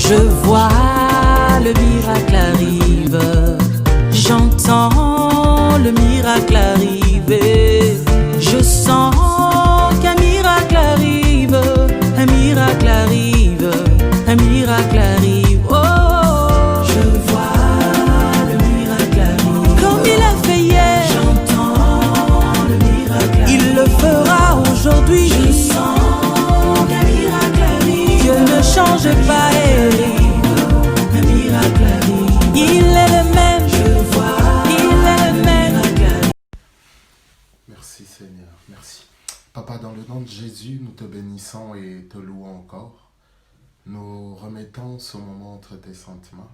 Je vois le miracle arrive, j'entends le miracle arriver, je sens qu'un miracle arrive, un miracle arrive, un miracle arrive. Oh, je vois le miracle arrive, comme il a fait hier, j'entends le miracle arrive, il le fera aujourd'hui. Je sens qu'un miracle arrive, Dieu ne change pas. Merci Seigneur, merci. Papa, dans le nom de Jésus, nous te bénissons et te louons encore. Nous remettons ce moment entre tes saintes mains,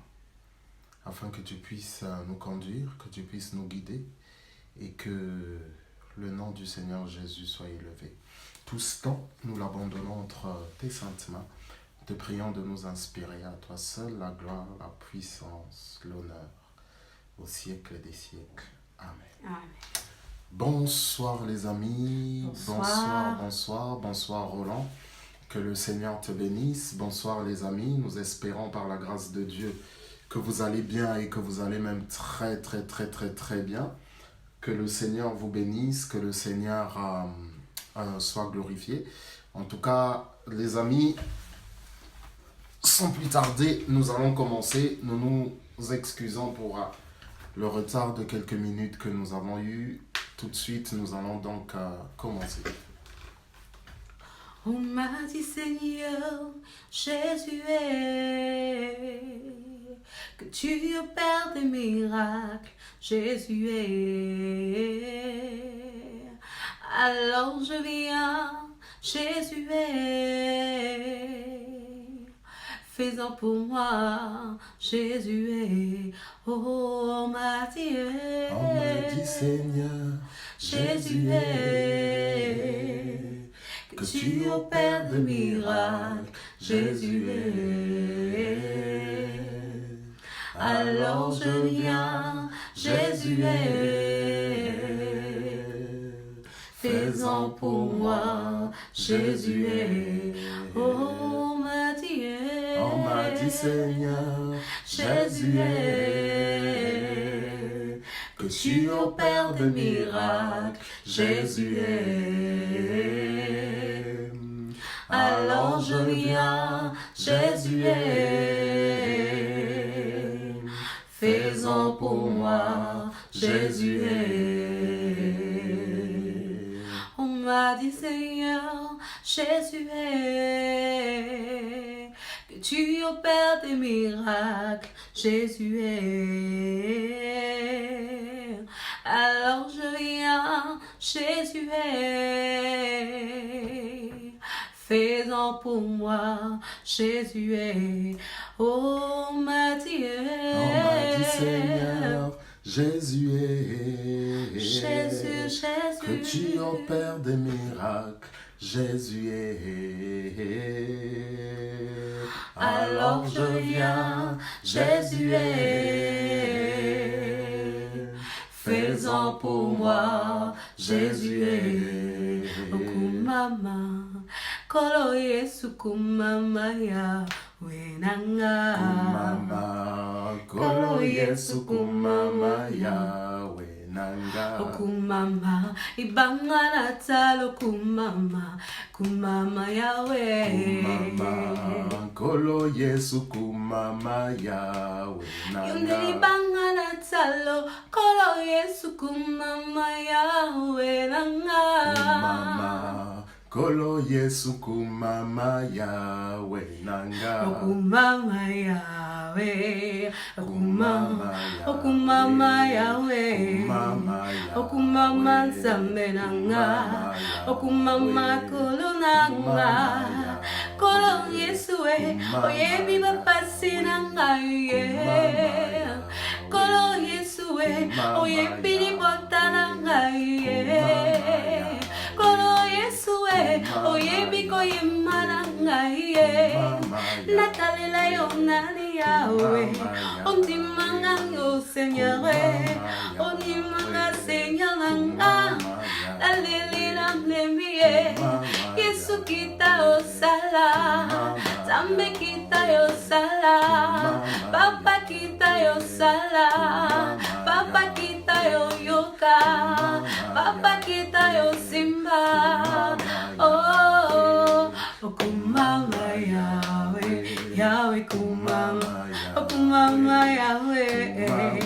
afin que tu puisses nous conduire, que tu puisses nous guider et que le nom du Seigneur Jésus soit élevé. Tout ce temps, nous l'abandonnons entre tes saintes mains. Te prions de nous inspirer à toi seul la gloire, la puissance, l'honneur au siècle des siècles. Amen. Amen. Bonsoir les amis, Bonsoir. bonsoir Roland, que le Seigneur te bénisse. Bonsoir les amis, nous espérons par la grâce de Dieu que vous allez bien et que vous allez même très bien. Que le Seigneur vous bénisse, que le Seigneur soit glorifié. En tout cas les amis, sans plus tarder, nous allons commencer. Nous nous excusons pour le retard de quelques minutes que nous avons eu. Tout de suite, nous allons donc commencer. On m'a dit Seigneur, Jésus est, que tu opères des miracles, Jésus est. Alors je viens, Jésus est. Fais-en pour moi, Jésus est. Oh, on m'a dit Seigneur, Jésus est. Que tu opères des miracles, Jésus est. Alors je viens, Jésus est. Fais-en pour moi, Jésus est. Oh, on m'a dit Seigneur, Jésus est. Que tu opères des miracles, Jésus est. Alors je viens, Jésus est. Fais-en pour moi, Jésus est. On m'a dit Seigneur, Jésus est. Que tu opères des miracles, Jésus est. Alors je viens, Jésus est. Fais-en pour moi, Jésus est. Oh, on m'a dit Seigneur, Jésus est. Jésus. Que tu opères des miracles, Jésus est. Alors je viens, Jésus est. Fais-en pour moi, Jésus est. Kumama, kolo Yesu kumama ya wenanga. Kumama, kolo Yesu kumama ya wenanga. Kumama, ibangana talo kumama, kumama yawe. Kumama, kolo Yesu kumama ya wenanga. Yunde ibangana talo, kolo Yesu kumama yawe nanga. Kumama, kolo Yesu kumama yawe nanga. Kumama yawe, Kumama yawe, kumama nzambe nanga, kumama kolo nanga, kolo Yesu e, oyebi bapasi nanga ye, kolo Yesu e, oyebi libota nanga ye, kolo Yesu e, oyebi koyema nanga ye, natalela yo nani yawe, ondimanga yo Seigneur, ondimanga Seigneur nanga, alelila mlemie, Yesu Yesu kita osala, Zambe kita osala, Papa kita osala, Papa kita yoka, Papa kita simba. Oh, kumama Yahweh, Yahweh kumama, kumama Yahweh,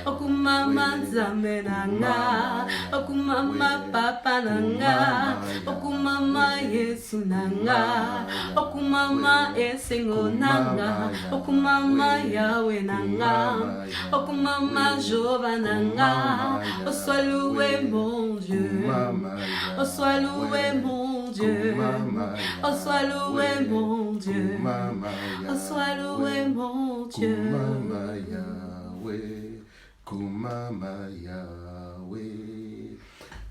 kumama Zambe nanga, kumama Papa nanga, okumama Yesu nanga, okumama Esengo nanga, okumama Yahweh nanga, okumama Jova nanga. Oh sois loué mon Dieu, oh sois loué mon Dieu, oh sois loué mon Dieu, oh sois loué mon Dieu. Kumama Yahweh.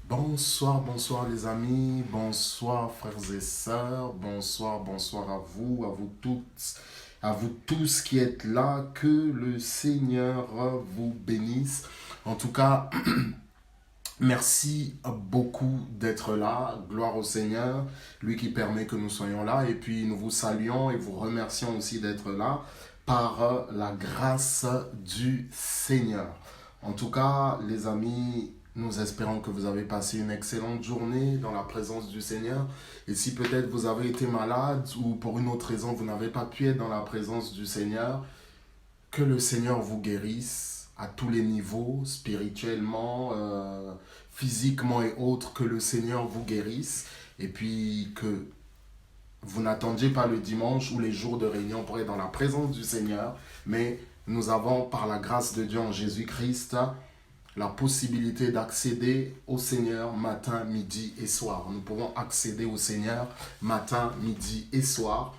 Bonsoir, bonsoir les amis, bonsoir frères et sœurs, bonsoir, bonsoir à vous toutes, à vous tous qui êtes là, que le Seigneur vous bénisse. En tout cas, merci beaucoup d'être là, gloire au Seigneur, lui qui permet que nous soyons là, et puis nous vous saluons et vous remercions aussi d'être là par la grâce du Seigneur. En tout cas, les amis, nous espérons que vous avez passé une excellente journée dans la présence du Seigneur. Et si peut-être vous avez été malade ou pour une autre raison, vous n'avez pas pu être dans la présence du Seigneur, que le Seigneur vous guérisse à tous les niveaux, spirituellement, physiquement et autres, que le Seigneur vous guérisse. Et puis que vous n'attendiez pas le dimanche ou les jours de réunion pour être dans la présence du Seigneur, mais nous avons, par la grâce de Dieu en Jésus-Christ, la possibilité d'accéder au Seigneur matin, midi et soir. Nous pouvons accéder au Seigneur matin, midi et soir,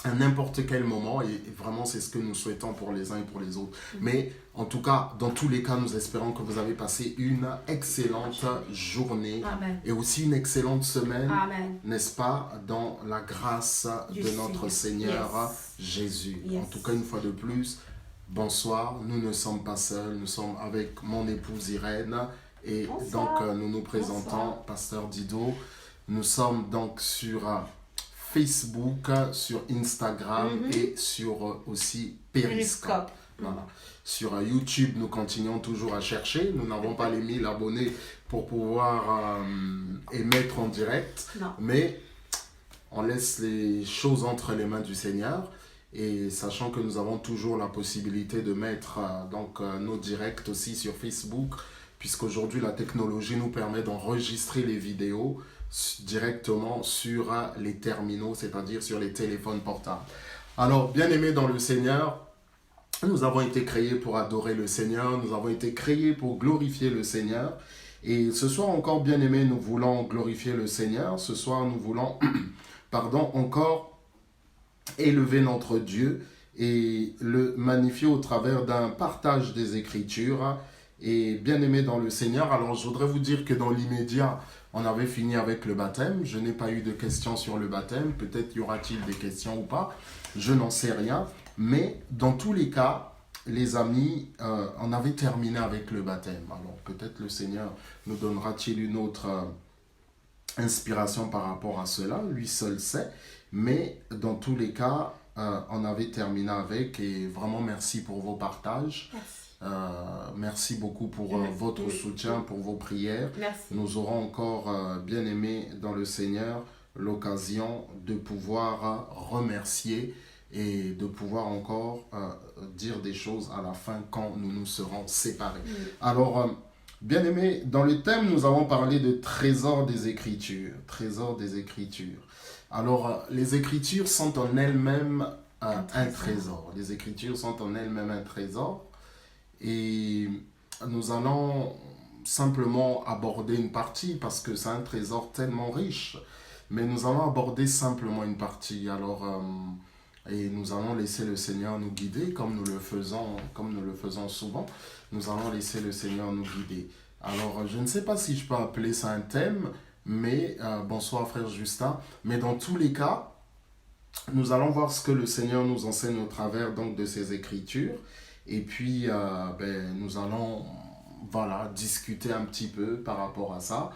à n'importe quel moment, et vraiment c'est ce que nous souhaitons pour les uns et pour les autres. Mais en tout cas, dans tous les cas, nous espérons que vous avez passé une excellente journée. Amen. Et aussi une excellente semaine, Amen. n'est-ce pas, dans la grâce de notre Seigneur Jésus. Yes. En tout cas, une fois de plus, bonsoir, nous ne sommes pas seuls, nous sommes avec mon épouse Irène et Bonsoir. donc nous nous présentons, Bonsoir. Pasteur Dido. Nous sommes donc sur Facebook, sur Instagram et sur aussi Periscope. Voilà. Sur YouTube, nous continuons toujours à chercher. Nous n'avons pas les 1000 abonnés pour pouvoir émettre en direct. Non. Mais on laisse les choses entre les mains du Seigneur. Et sachant que nous avons toujours la possibilité de mettre nos directs aussi sur Facebook, puisqu'aujourd'hui la technologie nous permet d'enregistrer les vidéos directement sur les terminaux, c'est-à-dire sur les téléphones portables. Alors, bien-aimés dans le Seigneur, nous avons été créés pour adorer le Seigneur, nous avons été créés pour glorifier le Seigneur. Et ce soir encore, bien-aimés, nous voulons glorifier le Seigneur. Ce soir, nous voulons, encore élever notre Dieu et le magnifier au travers d'un partage des Écritures. Et bien-aimés dans le Seigneur, alors je voudrais vous dire que dans l'immédiat, on avait fini avec le baptême. Je n'ai pas eu de questions sur le baptême. Peut-être y aura-t-il des questions ou pas. Je n'en sais rien. Mais dans tous les cas, les amis, on avait terminé avec le baptême. Alors peut-être le Seigneur nous donnera-t-il une autre inspiration par rapport à cela. Lui seul sait. Mais dans tous les cas, on avait terminé avec. Et vraiment merci pour vos partages. Merci. Merci beaucoup pour votre soutien, pour vos prières. Merci. Nous aurons encore, bien aimé dans le Seigneur, l'occasion de pouvoir remercier et de pouvoir encore dire des choses à la fin quand nous nous serons séparés. Oui. Alors, bien aimé, dans le thème, nous avons parlé de trésor des Écritures. Trésor des Écritures. Alors, les Écritures sont en elles-mêmes un trésor. Les Écritures sont en elles-mêmes un trésor. Et nous allons simplement aborder une partie parce que c'est un trésor tellement riche. Mais nous allons aborder simplement une partie. Alors, et nous allons laisser le Seigneur nous guider comme nous le faisons souvent. Nous allons laisser le Seigneur nous guider. Alors, je ne sais pas si je peux appeler ça un thème, mais bonsoir frère Justin. Mais dans tous les cas, nous allons voir ce que le Seigneur nous enseigne au travers donc, de ces Écritures. Et puis, nous allons discuter un petit peu par rapport à ça.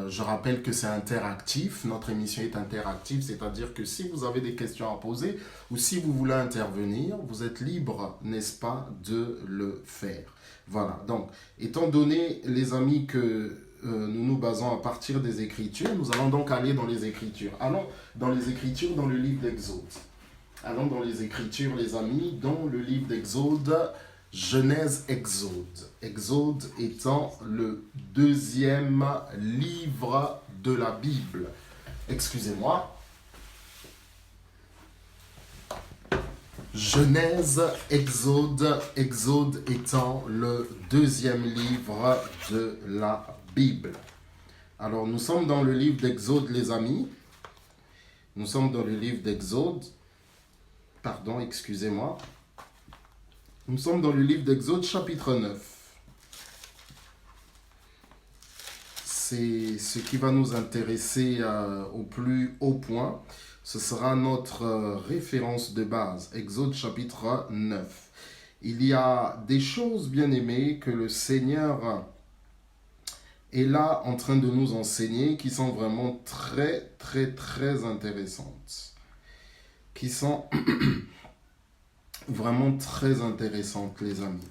Je rappelle que c'est interactif, notre émission est interactive, c'est-à-dire que si vous avez des questions à poser ou si vous voulez intervenir, vous êtes libre, n'est-ce pas, de le faire. Voilà, donc, étant donné, les amis, que nous nous basons à partir des Écritures, nous allons donc aller dans les Écritures. Allons dans les Écritures, dans le livre d'Exode. Allons dans les Écritures, les amis, dans le livre d'Exode, Genèse, Exode. Exode étant le deuxième livre de la Bible. Excusez-moi. Genèse, Exode, Exode étant le deuxième livre de la Bible. Alors, nous sommes dans le livre d'Exode, les amis. Nous sommes dans le livre d'Exode. Pardon, excusez-moi. Nous sommes dans le livre d'Exode, chapitre 9. C'est ce qui va nous intéresser au plus haut point. Ce sera notre référence de base, Exode, chapitre 9. Il y a des choses, bien aimées, que le Seigneur est là en train de nous enseigner, qui sont vraiment très, très, très intéressantes. Qui sont vraiment très intéressantes, les amis.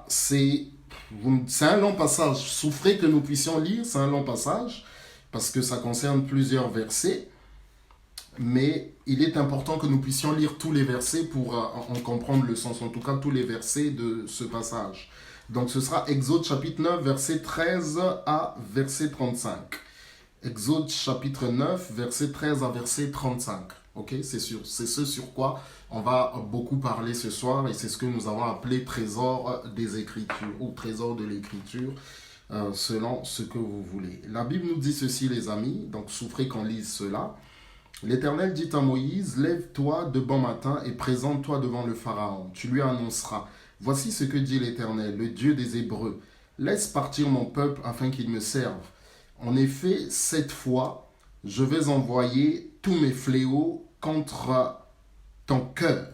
C'est un long passage. Souffrez que nous puissions lire, c'est un long passage, parce que ça concerne plusieurs versets. Mais il est important que nous puissions lire tous les versets pour en comprendre le sens, en tout cas tous les versets de ce passage. Donc ce sera Exode chapitre 9, verset 13 à verset 35. Exode chapitre 9, verset 13 à verset 35. Ok, c'est ce sur quoi on va beaucoup parler ce soir et c'est ce que nous avons appelé trésor des Écritures ou trésor de l'Écriture, selon ce que vous voulez. La Bible nous dit ceci, les amis, donc souffrez qu'on lise cela. L'Éternel dit à Moïse, lève-toi de bon matin et présente-toi devant le Pharaon. Tu lui annonceras, voici ce que dit l'Éternel, le Dieu des Hébreux. Laisse partir mon peuple afin qu'il me serve. En effet, cette fois, je vais envoyer tous mes fléaux contre ton cœur,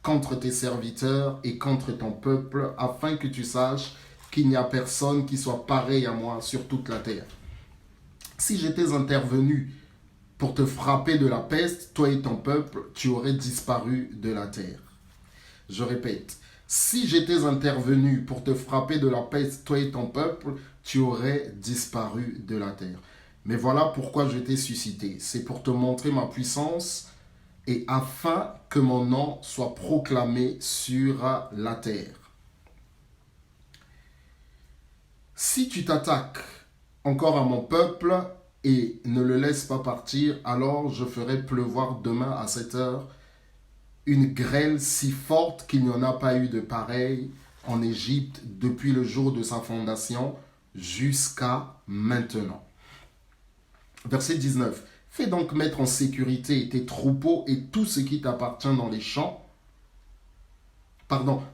contre tes serviteurs et contre ton peuple, afin que tu saches qu'il n'y a personne qui soit pareil à moi sur toute la terre. Si j'étais intervenu pour te frapper de la peste, toi et ton peuple, tu aurais disparu de la terre. Je répète, si j'étais intervenu pour te frapper de la peste, toi et ton peuple, tu aurais disparu de la terre. Mais voilà pourquoi je t'ai suscité. C'est pour te montrer ma puissance et afin que mon nom soit proclamé sur la terre. Si tu t'attaques encore à mon peuple et ne le laisses pas partir, alors je ferai pleuvoir demain à cette heure une grêle si forte qu'il n'y en a pas eu de pareille en Égypte depuis le jour de sa fondation jusqu'à maintenant. Verset 19. Fais donc mettre en sécurité tes troupeaux et tout ce qui t'appartient dans les champs.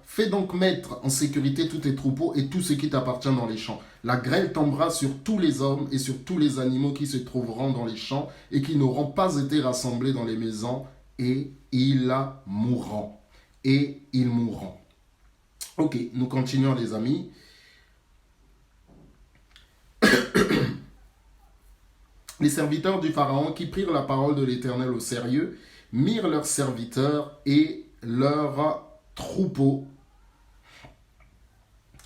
Fais donc mettre en sécurité tous tes troupeaux et tout ce qui t'appartient dans les champs. La grêle tombera sur tous les hommes et sur tous les animaux qui se trouveront dans les champs et qui n'auront pas été rassemblés dans les maisons, et ils mourront. Et ils mourront. Ok, nous continuons, les amis. Les serviteurs du Pharaon qui prirent la parole de l'Éternel au sérieux mirent leurs serviteurs et leurs troupeaux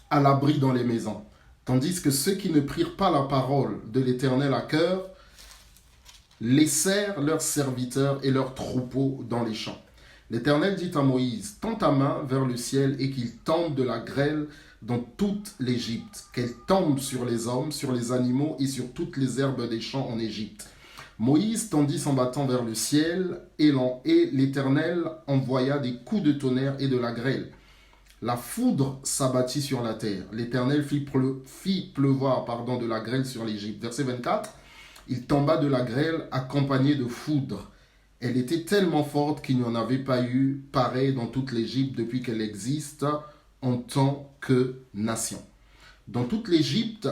à l'abri dans les maisons, tandis que ceux qui ne prirent pas la parole de l'Éternel à cœur laissèrent leurs serviteurs et leurs troupeaux dans les champs. L'Éternel dit à Moïse, tends ta main vers le ciel et qu'il tombe de la grêle dans toute l'Égypte, qu'elle tombe sur les hommes, sur les animaux et sur toutes les herbes des champs en Égypte. Moïse tendit son bâton vers le ciel et l'Éternel envoya des coups de tonnerre et de la grêle. La foudre s'abattit sur la terre. L'Éternel fit pleuvoir de la grêle sur l'Égypte. Verset 24, il tomba de la grêle accompagnée de foudre. Elle était tellement forte qu'il n'y en avait pas eu pareil dans toute l'Égypte depuis qu'elle existe en tant que nation. Dans toute l'Égypte,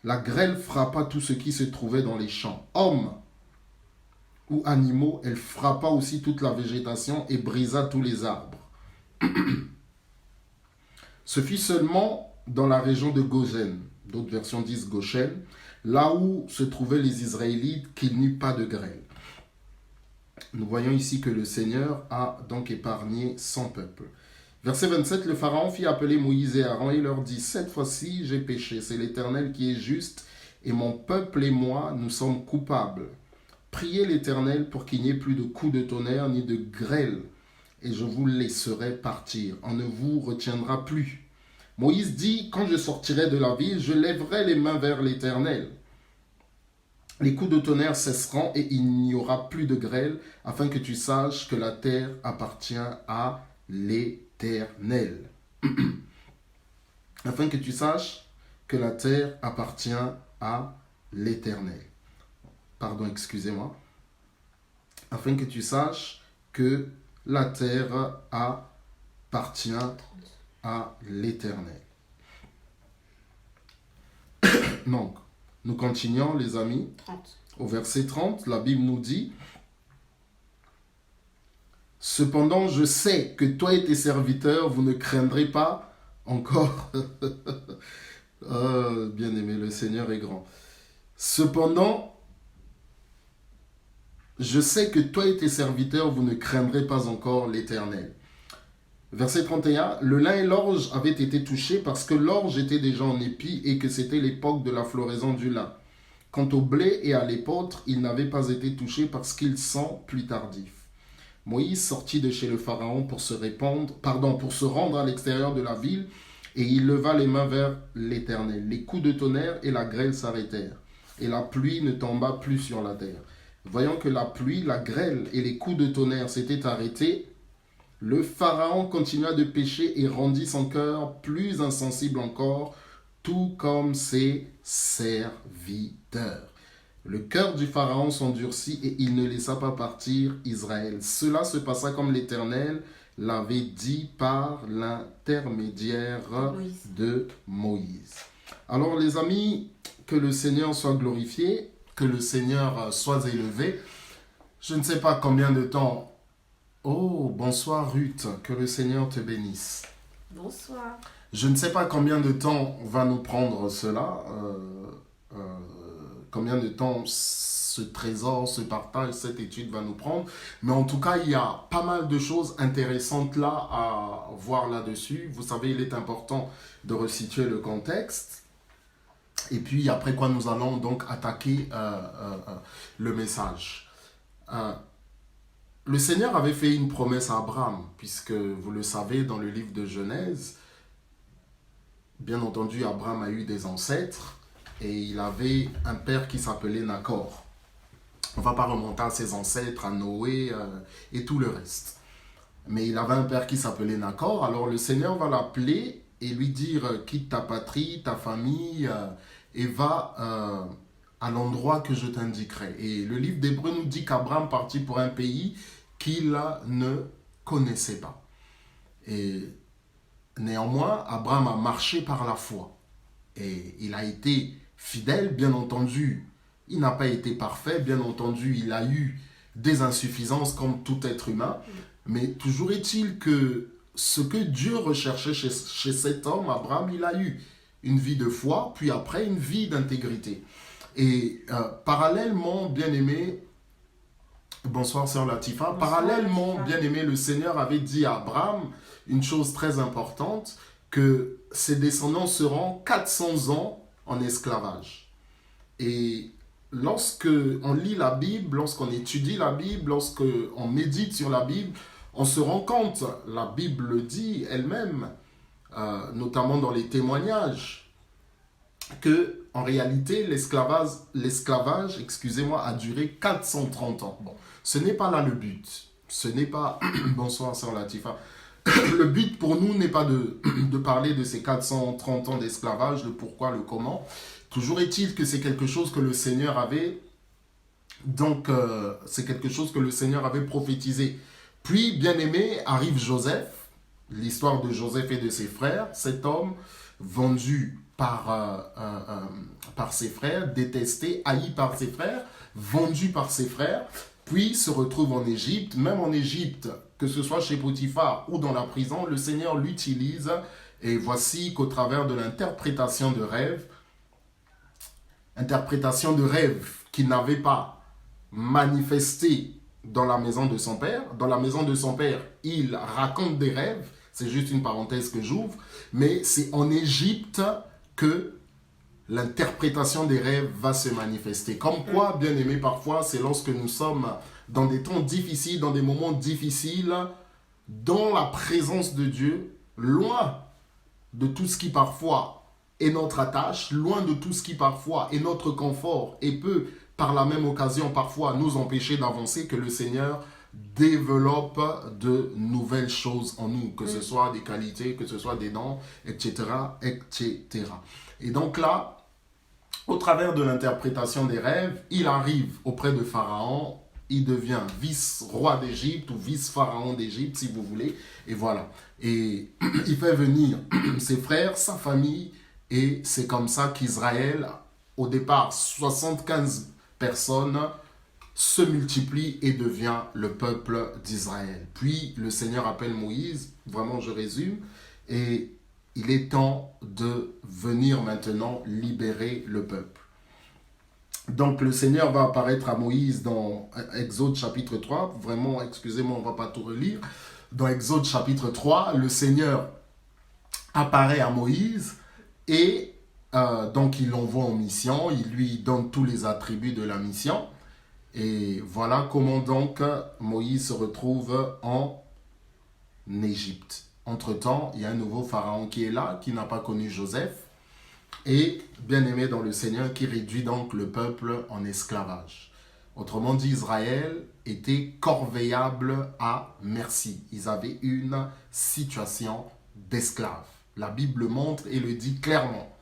la grêle frappa tout ce qui se trouvait dans les champs. Hommes ou animaux, elle frappa aussi toute la végétation et brisa tous les arbres. Ce fut seulement dans la région de Goshen, d'autres versions disent Goshen, là où se trouvaient les Israélites, qu'il n'y eut pas de grêle. Nous voyons ici que le Seigneur a donc épargné son peuple. Verset 27, le Pharaon fit appeler Moïse et Aaron et leur dit, « Cette fois-ci, j'ai péché, c'est l'Éternel qui est juste, et mon peuple et moi, nous sommes coupables. Priez l'Éternel pour qu'il n'y ait plus de coups de tonnerre ni de grêle, et je vous laisserai partir. On ne vous retiendra plus. » Moïse dit, « Quand je sortirai de la ville, je lèverai les mains vers l'Éternel. Les coups de tonnerre cesseront et il n'y aura plus de grêle, afin que tu saches que la terre appartient à l'Éternel. » Afin que tu saches que la terre appartient à l'Éternel. Pardon, excusez-moi. Afin que tu saches que la terre appartient à l'Éternel. Donc, nous continuons, les amis. 30. Au verset 30, la Bible nous dit, « Cependant, je sais que toi et tes serviteurs, vous ne craindrez pas encore. » Oh, bien-aimé, le Seigneur est grand. « Cependant, je sais que toi et tes serviteurs, vous ne craindrez pas encore l'Éternel. » Verset 31, « Le lin et l'orge avaient été touchés parce que l'orge était déjà en épi et que c'était l'époque de la floraison du lin. Quant au blé et à l'épeautre, ils n'avaient pas été touchés parce qu'ils sont plus tardifs. Moïse sortit de chez le Pharaon pour se rendre à l'extérieur de la ville, et il leva les mains vers l'Éternel. Les coups de tonnerre et la grêle s'arrêtèrent, et la pluie ne tomba plus sur la terre. Voyant que la pluie, la grêle et les coups de tonnerre s'étaient arrêtés, le Pharaon continua de pécher et rendit son cœur plus insensible encore, tout comme ses serviteurs. Le cœur du Pharaon s'endurcit et il ne laissa pas partir Israël. Cela se passa comme l'Éternel l'avait dit par l'intermédiaire de Moïse. Alors les amis, que le Seigneur soit glorifié, que le Seigneur soit élevé. Je ne sais pas combien de temps... Oh, bonsoir Ruth, que le Seigneur te bénisse. Bonsoir. Je ne sais pas combien de temps va nous prendre cela, combien de temps ce trésor, ce partage, cette étude va nous prendre. Mais en tout cas, il y a pas mal de choses intéressantes là à voir là-dessus. Vous savez, il est important de resituer le contexte. Et puis après quoi, nous allons donc attaquer le message. Le Seigneur avait fait une promesse à Abraham, puisque vous le savez dans le livre de Genèse, bien entendu, Abraham a eu des ancêtres et il avait un père qui s'appelait Nacor. On ne va pas remonter à ses ancêtres, à Noé et tout le reste. Mais il avait un père qui s'appelait Nacor, alors le Seigneur va l'appeler et lui dire « Quitte ta patrie, ta famille et va à l'endroit que je t'indiquerai. » Et le livre d'Hébreux nous dit qu'Abraham partit pour un pays qu'il ne connaissait pas. Et néanmoins, Abraham a marché par la foi. Et il a été fidèle, bien entendu. Il n'a pas été parfait, bien entendu. Il a eu des insuffisances comme tout être humain. Mais toujours est-il que ce que Dieu recherchait chez cet homme, Abraham, il a eu une vie de foi, puis après une vie d'intégrité. Et parallèlement, bien-aimé, bonsoir sœur Latifa, parallèlement, bien-aimé, le Seigneur avait dit à Abraham une chose très importante, que ses descendants seront 400 ans en esclavage. Et lorsque on lit la Bible, lorsqu'on étudie la Bible, lorsqu'on médite sur la Bible, on se rend compte, la Bible le dit elle-même, notamment dans les témoignages, que en réalité l'esclavage, excusez-moi, a duré 430 ans. Bon, ce n'est pas là le but. Ce n'est pas bonsoir sœur Latifa. Le but pour nous n'est pas de parler de ces 430 ans d'esclavage, le pourquoi, le comment. Toujours est-il que c'est quelque chose que le Seigneur avait, donc c'est quelque chose que le Seigneur avait prophétisé. Puis, bien aimé, arrive Joseph, l'histoire de Joseph et de ses frères, cet homme vendu par ses frères, détesté, haï par ses frères, vendu par ses frères, puis se retrouve en Égypte. Même en Égypte, que ce soit chez Potiphar ou dans la prison, le Seigneur l'utilise. Et voici qu'au travers de l'interprétation de rêves, interprétation de rêve qu'il n'avait pas manifesté dans la maison de son père. Dans la maison de son père, il raconte des rêves. C'est juste une parenthèse que j'ouvre. Mais c'est en Égypte que l'interprétation des rêves va se manifester. Comme quoi, bien aimé, parfois, c'est lorsque nous sommes dans des temps difficiles, dans des moments difficiles, dans la présence de Dieu, loin de tout ce qui parfois est notre attache, loin de tout ce qui parfois est notre confort et peut, par la même occasion, parfois nous empêcher d'avancer, que le Seigneur développe de nouvelles choses en nous, que ce soit des qualités, que ce soit des dons, etc., etc. Et donc là, au travers de l'interprétation des rêves, il arrive auprès de Pharaon, il devient vice-roi d'Égypte ou vice-pharaon d'Égypte, si vous voulez, et voilà. Et il fait venir ses frères, sa famille, et c'est comme ça qu'Israël, au départ, 75 personnes, se multiplie et devient le peuple d'Israël. Puis le Seigneur appelle Moïse, vraiment je résume, et il est temps de venir maintenant libérer le peuple. Donc le Seigneur va apparaître à Moïse dans Exode chapitre 3, vraiment, excusez-moi, on ne va pas tout relire. Dans Exode chapitre 3, le Seigneur apparaît à Moïse et donc il l'envoie en mission, il lui donne tous les attributs de la mission. Et voilà comment donc Moïse se retrouve en Égypte. Entre-temps, il y a un nouveau pharaon qui est là, qui n'a pas connu Joseph, et bien-aimé dans le Seigneur, qui réduit donc le peuple en esclavage. Autrement dit, Israël était corvéable à merci. Ils avaient une situation d'esclave. La Bible montre et le dit clairement.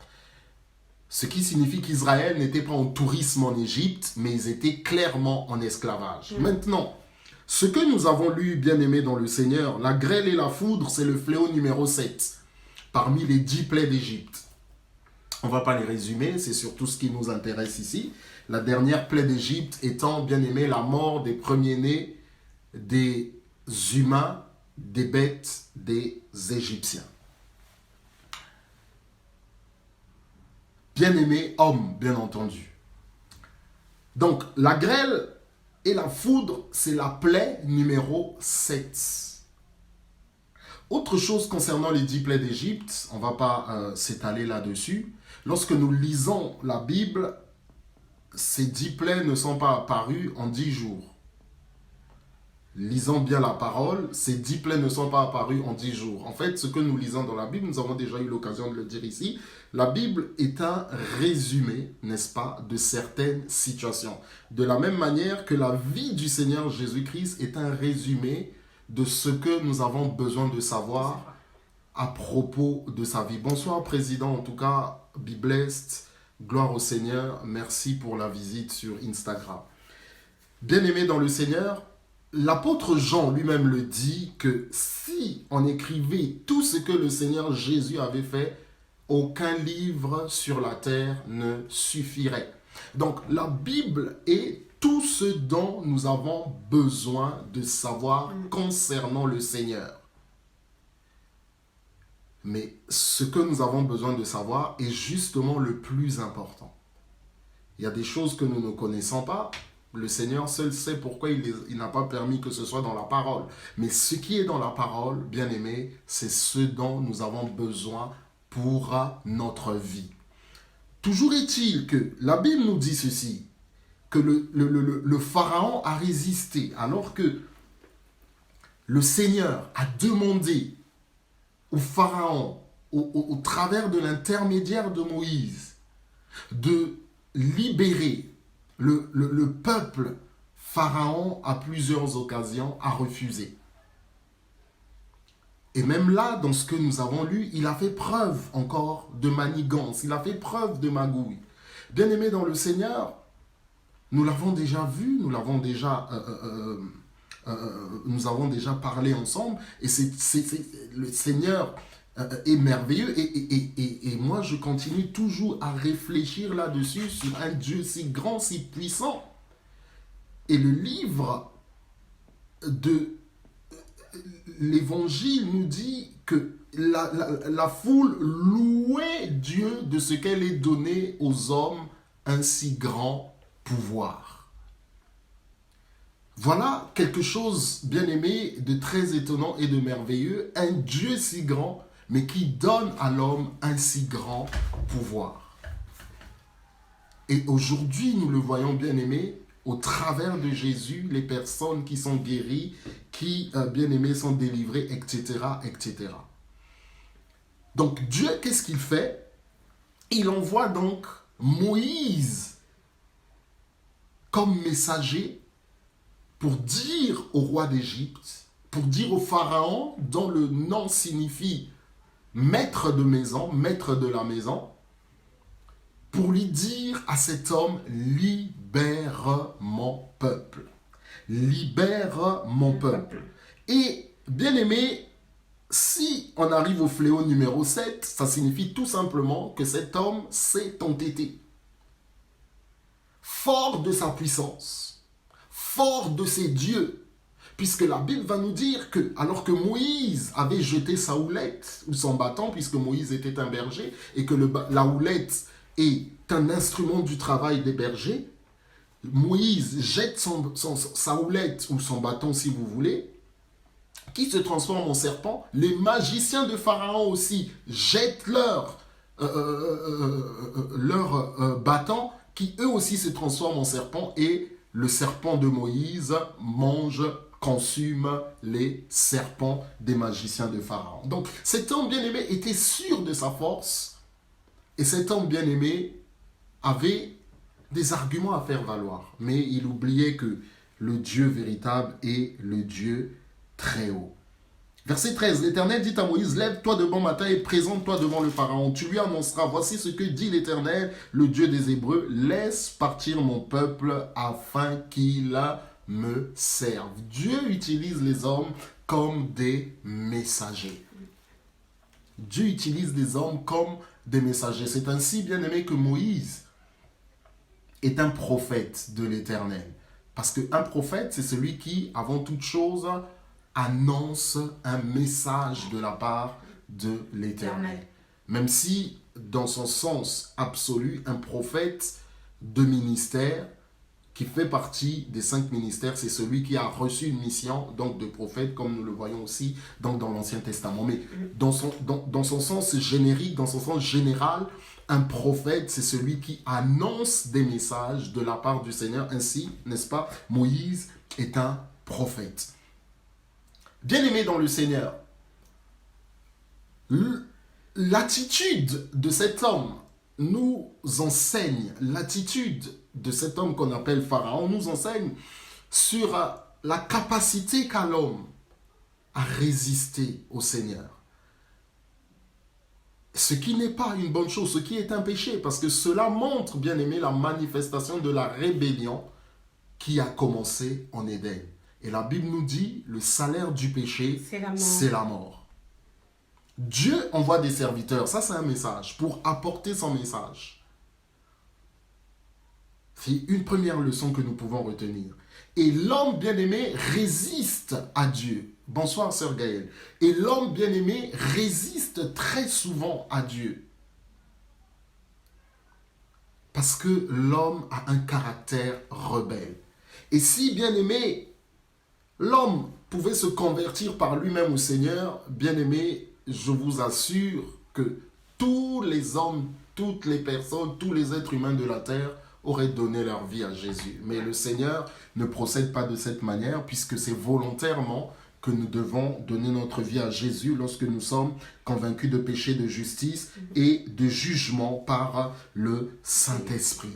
Ce qui signifie qu'Israël n'était pas en tourisme en Égypte, mais ils étaient clairement en esclavage. Maintenant, ce que nous avons lu, bien-aimés dans le Seigneur, la grêle et la foudre, c'est le fléau numéro 7, parmi les 10 plaies d'Égypte. On ne va pas les résumer, c'est surtout ce qui nous intéresse ici. La dernière plaie d'Égypte étant, bien-aimés, la mort des premiers-nés des humains, des bêtes, des Égyptiens. Bien-aimés hommes, bien entendu. Donc, la grêle et la foudre, c'est la plaie numéro 7. Autre chose concernant les 10 plaies d'Égypte, on ne va pas s'étaler là-dessus. Lorsque nous lisons la Bible, ces 10 plaies ne sont pas apparues en 10 jours. Lisons bien la parole, ces 10 plaies ne sont pas apparues en 10 jours. En fait, ce que nous lisons dans la Bible, nous avons déjà eu l'occasion de le dire ici, la Bible est un résumé, n'est-ce pas, de certaines situations. De la même manière que la vie du Seigneur Jésus-Christ est un résumé de ce que nous avons besoin de savoir à propos de sa vie. Bonsoir, Président, en tout cas, be blessed, gloire au Seigneur, merci pour la visite sur Instagram. Bien-aimés dans le Seigneur, l'apôtre Jean lui-même le dit que si on écrivait tout ce que le Seigneur Jésus avait fait, aucun livre sur la terre ne suffirait. Donc la Bible est tout ce dont nous avons besoin de savoir concernant le Seigneur. Mais ce que nous avons besoin de savoir est justement le plus important. Il y a des choses que nous ne connaissons pas. Le Seigneur seul sait pourquoi il n'a pas permis que ce soit dans la parole. Mais ce qui est dans la parole, bien aimé, c'est ce dont nous avons besoin pour notre vie. Toujours est-il que la Bible nous dit ceci, que le Pharaon a résisté, alors que le Seigneur a demandé au Pharaon, au travers de l'intermédiaire de Moïse, de libérer le peuple. Pharaon, à plusieurs occasions, a refusé. Et même là, dans ce que nous avons lu, il a fait preuve encore de manigance, il a fait preuve de magouille. Bien-aimés dans le Seigneur, nous l'avons déjà vu, nous avons déjà parlé ensemble, et le Seigneur est merveilleux, et moi je continue toujours à réfléchir là-dessus, sur un Dieu si grand, si puissant. Et le livre de l'Évangile nous dit que la foule louait Dieu de ce qu'elle est donné aux hommes un si grand pouvoir. Voilà quelque chose, bien aimé, de très étonnant et de merveilleux. Un Dieu si grand, mais qui donne à l'homme un si grand pouvoir. Et aujourd'hui, nous le voyons, bien aimé, au travers de Jésus, les personnes qui sont guéries, qui, bien aimés, sont délivrées, etc., etc. Donc Dieu, qu'est-ce qu'il fait? Il envoie donc Moïse comme messager pour dire au roi d'Égypte, pour dire au Pharaon, dont le nom signifie maître de maison, maître de la maison, pour lui dire à cet homme, libère mon peuple. Libère mon peuple. Et bien aimé, si on arrive au fléau numéro 7, ça signifie tout simplement que cet homme s'est entêté. Fort de sa puissance, fort de ses dieux, puisque la Bible va nous dire que, alors que Moïse avait jeté sa houlette ou son bâton, puisque Moïse était un berger, et que la houlette est un instrument du travail des bergers, Moïse jette sa houlette ou son bâton, si vous voulez, qui se transforme en serpent. Les magiciens de Pharaon aussi jettent leur bâton, qui eux aussi se transforment en serpent, et le serpent de Moïse consume les serpents des magiciens de Pharaon. Donc cet homme bien-aimé était sûr de sa force, et cet homme bien-aimé avait des arguments à faire valoir, mais il oubliait que le Dieu véritable est le Dieu très haut. Verset 13, l'Éternel dit à Moïse, lève-toi de bon matin et présente-toi devant le Pharaon. Tu lui annonceras, voici ce que dit l'Éternel, le Dieu des Hébreux, laisse partir mon peuple afin qu'il me serve. Dieu utilise les hommes comme des messagers. Dieu utilise les hommes comme des messagers. C'est ainsi, bien aimé, que Moïse est un prophète de l'Éternel. Parce qu'un prophète, c'est celui qui, avant toute chose, annonce un message de la part de l'Éternel. Même si, dans son sens absolu, un prophète de ministère, qui fait partie des 5 ministères, c'est celui qui a reçu une mission, donc de prophète, comme nous le voyons aussi dans l'Ancien Testament. Mais dans son sens générique, dans son sens général, un prophète, c'est celui qui annonce des messages de la part du Seigneur. Ainsi, n'est-ce pas, Moïse est un prophète. Bien-aimé dans le Seigneur, l'attitude de cet homme nous enseigne, l'attitude de cet homme qu'on appelle Pharaon nous enseigne sur la capacité qu'a l'homme à résister au Seigneur. Ce qui n'est pas une bonne chose, ce qui est un péché, parce que cela montre, bien aimé, la manifestation de la rébellion qui a commencé en Éden. Et la Bible nous dit, le salaire du péché, c'est la mort. Dieu envoie des serviteurs, ça c'est un message, pour apporter son message. C'est une première leçon que nous pouvons retenir. Et l'homme bien-aimé résiste à Dieu. Bonsoir, sœur Gaëlle. Et l'homme bien-aimé résiste très souvent à Dieu. Parce que l'homme a un caractère rebelle. Et si, bien-aimé, l'homme pouvait se convertir par lui-même au Seigneur, bien-aimé, je vous assure que tous les hommes, toutes les personnes, tous les êtres humains de la terre auraient donné leur vie à Jésus. Mais le Seigneur ne procède pas de cette manière, puisque c'est volontairement que nous devons donner notre vie à Jésus lorsque nous sommes convaincus de péché, de justice et de jugement par le Saint-Esprit.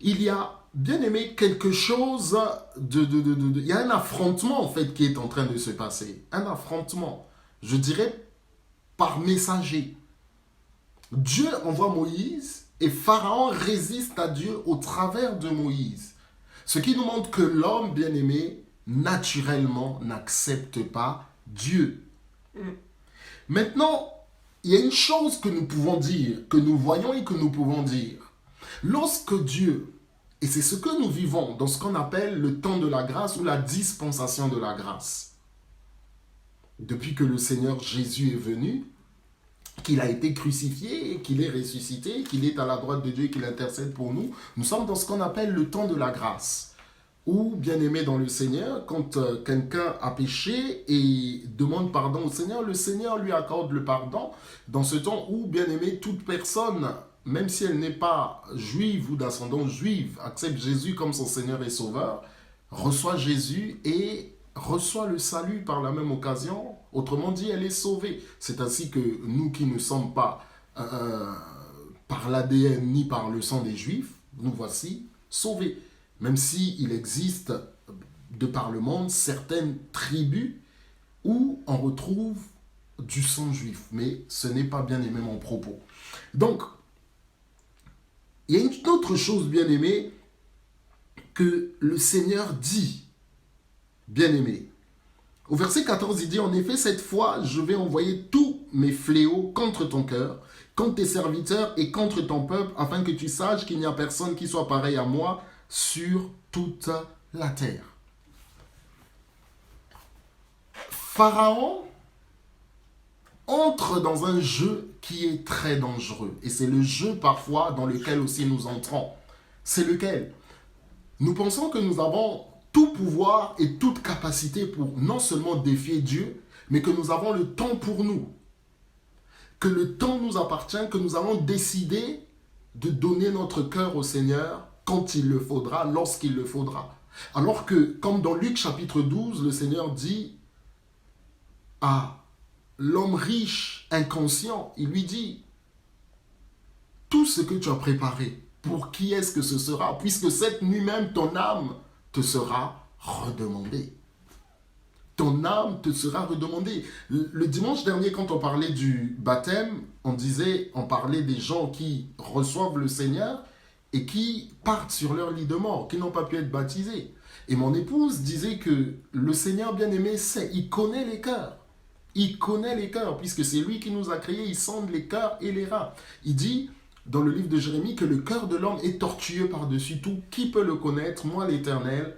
Il y a, bien aimé, quelque chose il y a un affrontement en fait qui est en train de se passer. Un affrontement, je dirais, par messager. Dieu envoie Moïse et Pharaon résiste à Dieu au travers de Moïse. Ce qui nous montre que l'homme, bien aimé, naturellement n'accepte pas Dieu. Maintenant, il y a une chose que nous pouvons dire, que nous voyons et que nous pouvons dire. Lorsque Dieu, et c'est ce que nous vivons dans ce qu'on appelle le temps de la grâce ou la dispensation de la grâce. Depuis que le Seigneur Jésus est venu, qu'il a été crucifié, qu'il est ressuscité, qu'il est à la droite de Dieu et qu'il intercède pour nous. Nous sommes dans ce qu'on appelle le temps de la grâce. Ou, bien-aimé dans le Seigneur, quand quelqu'un a péché et demande pardon au Seigneur lui accorde le pardon. Dans ce temps où, bien-aimé, toute personne, même si elle n'est pas juive ou d'ascendance juive, accepte Jésus comme son Seigneur et Sauveur, reçoit Jésus et reçoit le salut par la même occasion. Autrement dit, elle est sauvée. C'est ainsi que nous qui ne sommes pas par l'ADN ni par le sang des Juifs, nous voici sauvés. Même s'il existe de par le monde certaines tribus où on retrouve du sang juif. Mais ce n'est pas bien aimé mon propos. Donc, il y a une autre chose bien aimée que le Seigneur dit, bien aimé. Au verset 14, il dit, en effet, cette fois, je vais envoyer tous mes fléaux contre ton cœur, contre tes serviteurs et contre ton peuple, afin que tu saches qu'il n'y a personne qui soit pareil à moi sur toute la terre. Pharaon entre dans un jeu qui est très dangereux. Et c'est le jeu parfois dans lequel aussi nous entrons. C'est lequel? Nous pensons que nous avons tout pouvoir et toute capacité pour non seulement défier Dieu, mais que nous avons le temps pour nous. Que le temps nous appartient, que nous allons décider de donner notre cœur au Seigneur quand il le faudra, lorsqu'il le faudra. Alors que, comme dans Luc chapitre 12, le Seigneur dit à l'homme riche, inconscient, il lui dit, tout ce que tu as préparé, pour qui est-ce que ce sera? Puisque cette nuit même, ton âme te sera redemandée. Ton âme te sera redemandée. Le dimanche dernier, quand on parlait du baptême, on parlait des gens qui reçoivent le Seigneur et qui partent sur leur lit de mort, qui n'ont pas pu être baptisés. Et mon épouse disait que le Seigneur bien-aimé sait, il connaît les cœurs. Il connaît les cœurs, puisque c'est lui qui nous a créés, il sonde les cœurs et les reins. Il dit, dans le livre de Jérémie, que le cœur de l'homme est tortueux par-dessus tout. Qui peut le connaître? Moi, l'Éternel,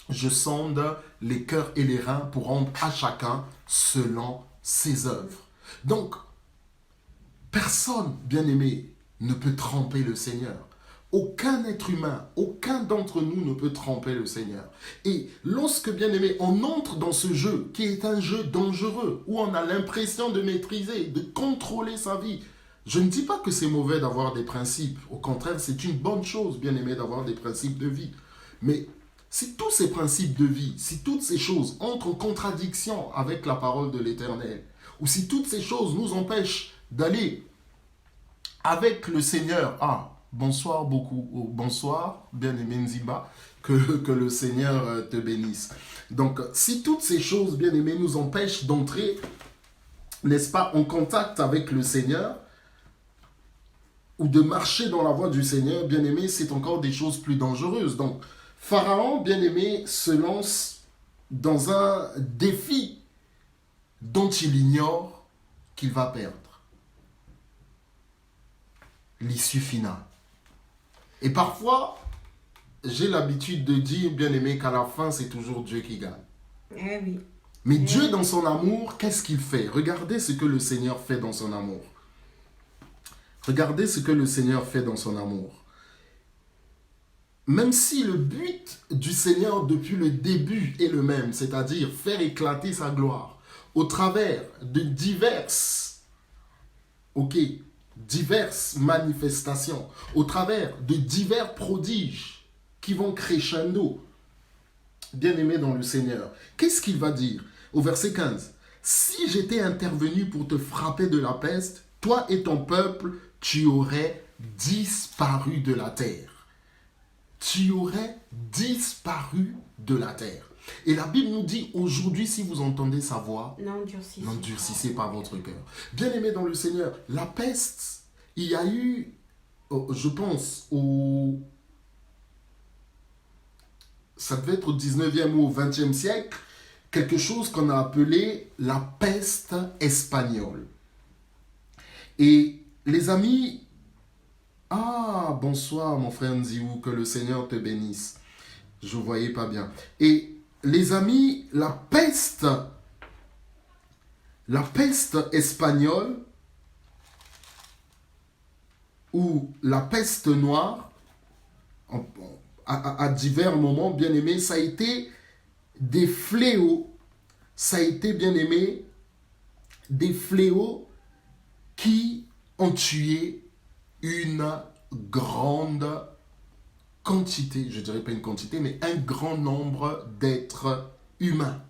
je sonde les cœurs et les reins pour rendre à chacun selon ses œuvres. Donc, personne, bien-aimé, ne peut tromper le Seigneur. Aucun être humain, aucun d'entre nous ne peut tromper le Seigneur. Et lorsque, bien-aimé, on entre dans ce jeu, qui est un jeu dangereux, où on a l'impression de maîtriser, de contrôler sa vie, je ne dis pas que c'est mauvais d'avoir des principes. Au contraire, c'est une bonne chose, bien-aimé, d'avoir des principes de vie. Mais si tous ces principes de vie, si toutes ces choses entrent en contradiction avec la parole de l'Éternel, ou si toutes ces choses nous empêchent d'aller avec le Seigneur, bonsoir beaucoup, bonsoir, bien-aimé Nziba, que le Seigneur te bénisse. Donc, si toutes ces choses, bien-aimé, nous empêchent d'entrer, n'est-ce pas, en contact avec le Seigneur, ou de marcher dans la voie du Seigneur, bien-aimé, c'est encore des choses plus dangereuses. Donc, Pharaon, bien-aimé, se lance dans un défi dont il ignore qu'il va perdre. L'issue finale. Et parfois, j'ai l'habitude de dire, bien-aimé, qu'à la fin, c'est toujours Dieu qui gagne. Eh oui. Mais Dieu, dans son amour, qu'est-ce qu'il fait? Regardez ce que le Seigneur fait dans son amour. Regardez ce que le Seigneur fait dans son amour. Même si le but du Seigneur depuis le début est le même, c'est-à-dire faire éclater sa gloire au travers de diverses manifestations, au travers de divers prodiges qui vont crescendo, bien-aimé dans le Seigneur. Qu'est-ce qu'il va dire au verset 15? Si j'étais intervenu pour te frapper de la peste, toi et ton peuple, tu aurais disparu de la terre. Tu aurais disparu de la terre. Et la Bible nous dit aujourd'hui, si vous entendez sa voix, n'endurcissez pas votre cœur. Bien-aimé dans le Seigneur, la peste, il y a eu, je pense, ça devait être au 19e ou au 20e siècle, quelque chose qu'on a appelé la peste espagnole. Et les amis, bonsoir mon frère Nziou, que le Seigneur te bénisse. Je ne voyais pas bien. Et les amis, la peste espagnole où la peste noire, à divers moments, bien aimé, ça a été des fléaux, ça a été, bien aimé, des fléaux qui ont tué une grande quantité, je dirais pas une quantité, mais un grand nombre d'êtres humains.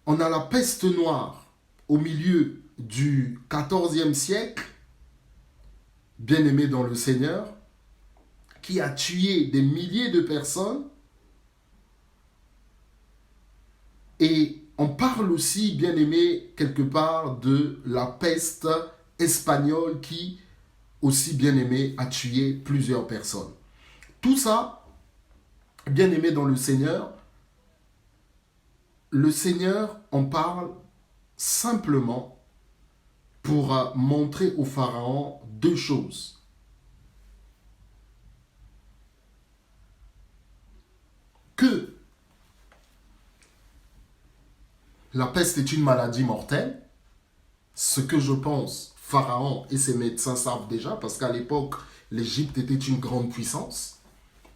On a la peste noire au milieu du XIVe siècle, bien aimé dans le Seigneur, qui a tué des milliers de personnes. Et on parle aussi, bien aimé, quelque part de la peste espagnole qui, aussi bien aimé, a tué plusieurs personnes. Tout ça, bien aimé dans le Seigneur en parle simplement pour montrer au Pharaon deux choses. Que la peste est une maladie mortelle, ce que je pense, Pharaon et ses médecins savent déjà, parce qu'à l'époque, l'Égypte était une grande puissance,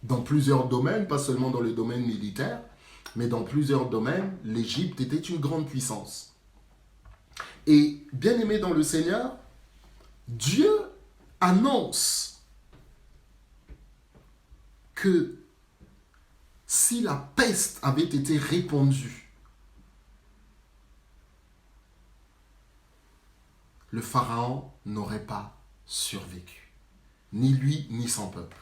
dans plusieurs domaines, pas seulement dans le domaine militaire, mais dans plusieurs domaines, l'Égypte était une grande puissance. Et bien aimé dans le Seigneur, Dieu annonce que si la peste avait été répandue, le Pharaon n'aurait pas survécu, ni lui, ni son peuple.